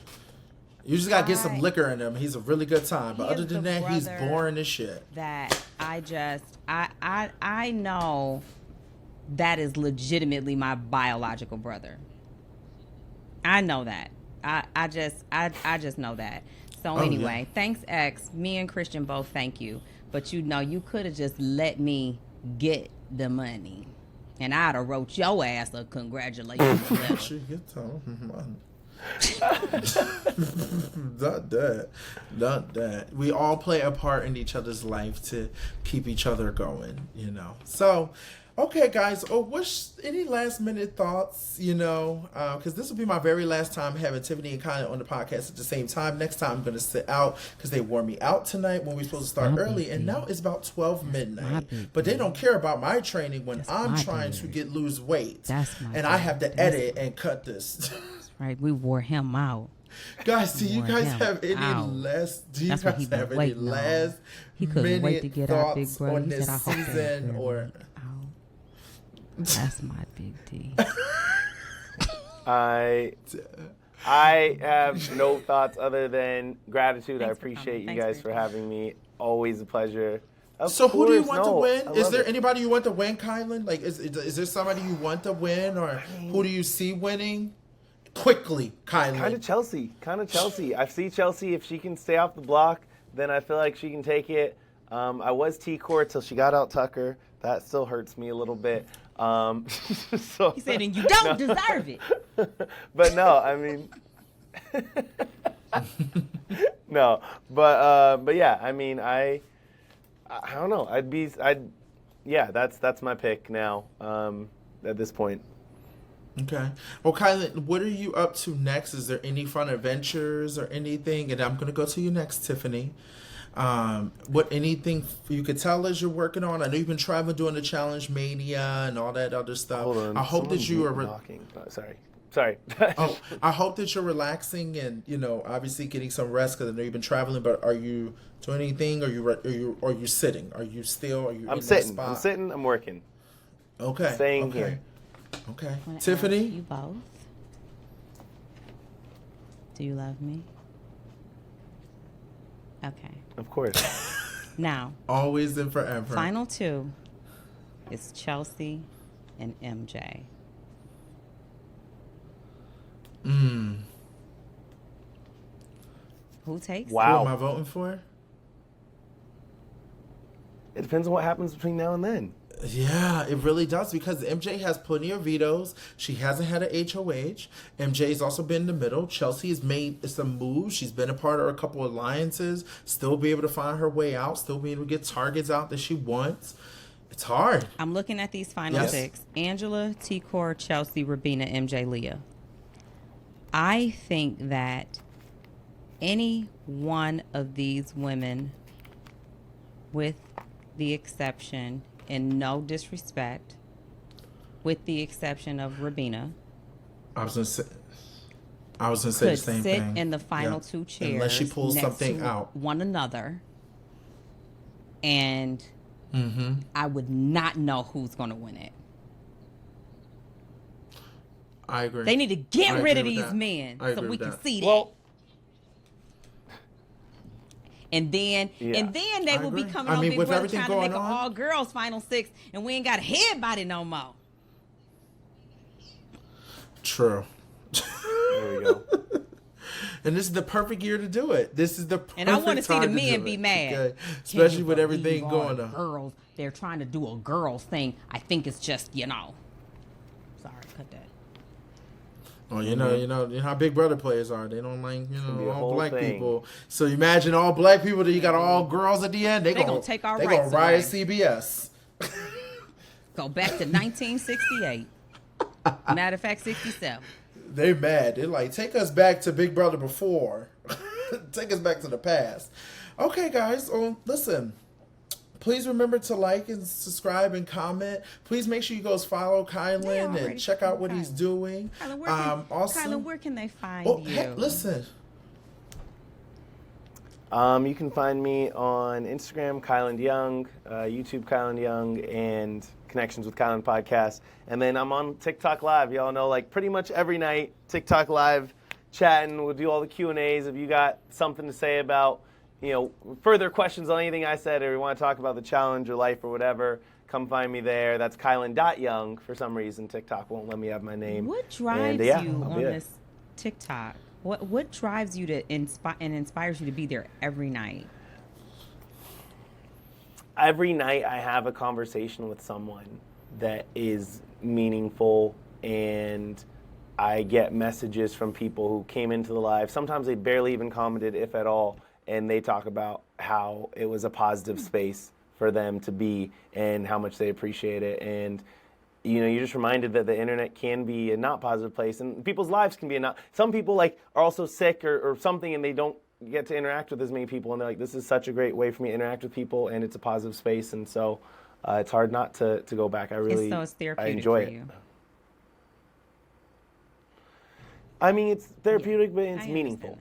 You just gotta get some liquor in him. He's a really good time. But other than that, he's boring as shit. That I know that is legitimately my biological brother. I know that. I just know that. So anyway, thanks, X. Me and Christian both thank you. But you could have just let me get the money. And I'd have wrote your ass a congratulations letter. Not that. We all play a part in each other's life to keep each other going, So, okay, guys. Any last minute thoughts? Because this will be my very last time having Tiffany and Kylen on the podcast at the same time. Next time I'm going to sit out because they wore me out tonight when we were supposed to start early, and now it's about 12 midnight. But they don't care about my training when I'm trying to lose weight, and I have to edit and cut this. Right, we wore him out. Guys, do you guys have any last? He couldn't wait to get out Big Brother on this season or? That's my big D. I have no thoughts other than gratitude. I appreciate you guys for having me. Always a pleasure. So who do you want to win? Is there anybody you want to win, Kylen? Like, is there somebody you want to win, or who do you see winning? Quickly, Kylen. Kind of Chelsea. I see Chelsea. If she can stay off the block, then I feel like she can take it. I was T-Core till she got out Tucker. That still hurts me a little bit. So, he said, and you don't deserve it. But no, I mean, no. But yeah, I mean, I don't know. That's my pick now. At this point. Okay. Well, Kylen, what are you up to next? Is there any fun adventures or anything? And I'm going to go to you next, Tiffany. Anything you could tell us you're working on? I know you've been traveling doing the Challenge Mania and all that other stuff. Hold on. I hope that you are... Sorry. Sorry. Oh, I hope that you're relaxing and obviously getting some rest because I know you've been traveling. But are you doing anything? Are you sitting? Are you still? Are you? I'm in sitting. That spot? I'm sitting. I'm working. Okay. Staying here. Okay. I wanna Tiffany. ask you both. Do you love me? Okay. Of course. Now. Always and forever. Final two is Chelsea and MJ. Who takes? Wow. Who am I voting for? It depends on what happens between now and then. Yeah, it really does because MJ has plenty of vetoes. She hasn't had an HOH. MJ's also been in the middle. Chelsea has made some moves. She's been a part of a couple alliances. Still be able to find her way out. Still be able to get targets out that she wants. It's hard. I'm looking at these final six. Angela, T-Core, Chelsea, Rabina, MJ, Leah. I think that any one of these women, with the exception, and no disrespect, with the exception of Rabina, I was gonna say the could same sit thing. in the final two chairs unless she pulls next something to out. one another, and I would not know who's going to win it. I agree. They need to get rid of with these that. men I so agree we with can that. see that. Well, And then they will be agree. coming I on mean, Big with Brother everything trying to make an going on- all girls final six, and we ain't got a head body no more. True. there we go. And this is the perfect year to do it. This is the perfect And I want to see the time men do be it, mad. okay? Can Especially you with everything believe all going the on. Girls, they're trying to do a girls thing. I think it's just Sorry, cut that. Oh, you know how Big Brother players are. They don't like, be a all whole black thing. people. So you imagine all black people that you got all girls at the end. They gonna take our They rights gonna riot away. CBS. Go back to 1968. Matter of fact, 67. They mad. They're like, take us back to Big Brother before. Take us back to the past. Okay, guys. Listen. Please remember to like and subscribe and comment. Please make sure you guys follow Kylen and check out what he's doing. Kylen, where can they find you? Hey, listen. You can find me on Instagram, Kyland Young, YouTube, Kyland Young, and Connections with Kylen podcast. And then I'm on TikTok Live. Y'all know, like pretty much every night, TikTok Live, chatting. We'll do all the Q&As. If you got something to say about, further questions on anything I said, or you want to talk about the challenge or life or whatever, come find me there. That's Kylen.Young. For some reason, TikTok won't let me have my name. What drives you on this TikTok? What drives you to inspires you to be there every night? Every night I have a conversation with someone that is meaningful, and I get messages from people who came into the live. Sometimes they barely even commented, if at all, and they talk about how it was a positive space for them to be and how much they appreciate it. And you're just reminded that the internet can be a not positive place, and people's lives can be a not. Some people are also sick or something, and they don't get to interact with as many people, and they're like, this is such a great way for me to interact with people, and it's a positive space, and so it's hard not to go back. It's therapeutic I enjoy for it. you. I mean, it's therapeutic, but it's I meaningful.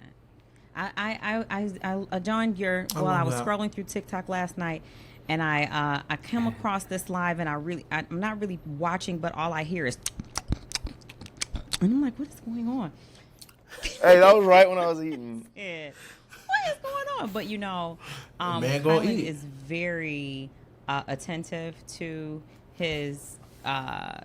I joined your. Well, I was scrolling through TikTok last night, and I came across this live, and I'm not really watching, but all I hear is, and I'm like, what is going on? Hey, that was right when I was eating. Yeah. What is going on? But man gonna Kylen eat. is very attentive to his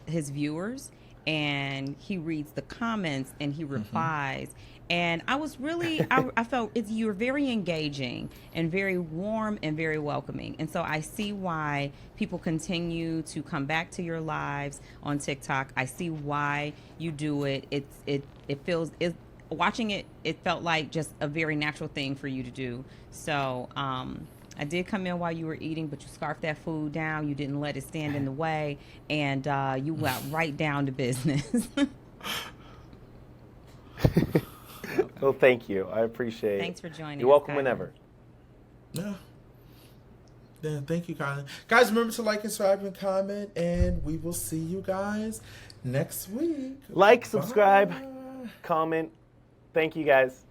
viewers, and he reads the comments and he replies. And I was really, I felt you were very engaging and very warm and very welcoming. And so I see why people continue to come back to your lives on TikTok. I see why you do it. Watching it, it felt like just a very natural thing for you to do. So I did come in while you were eating, but you scarfed that food down. You didn't let it stand in the way, and you went right down to business. Well, thank you. I appreciate it. Thanks for joining. You're welcome whenever. Yeah. Yeah, thank you, Kylen. Guys, remember to like, subscribe, and comment, and we will see you guys next week. Like, subscribe, Bye. comment. Thank you, guys.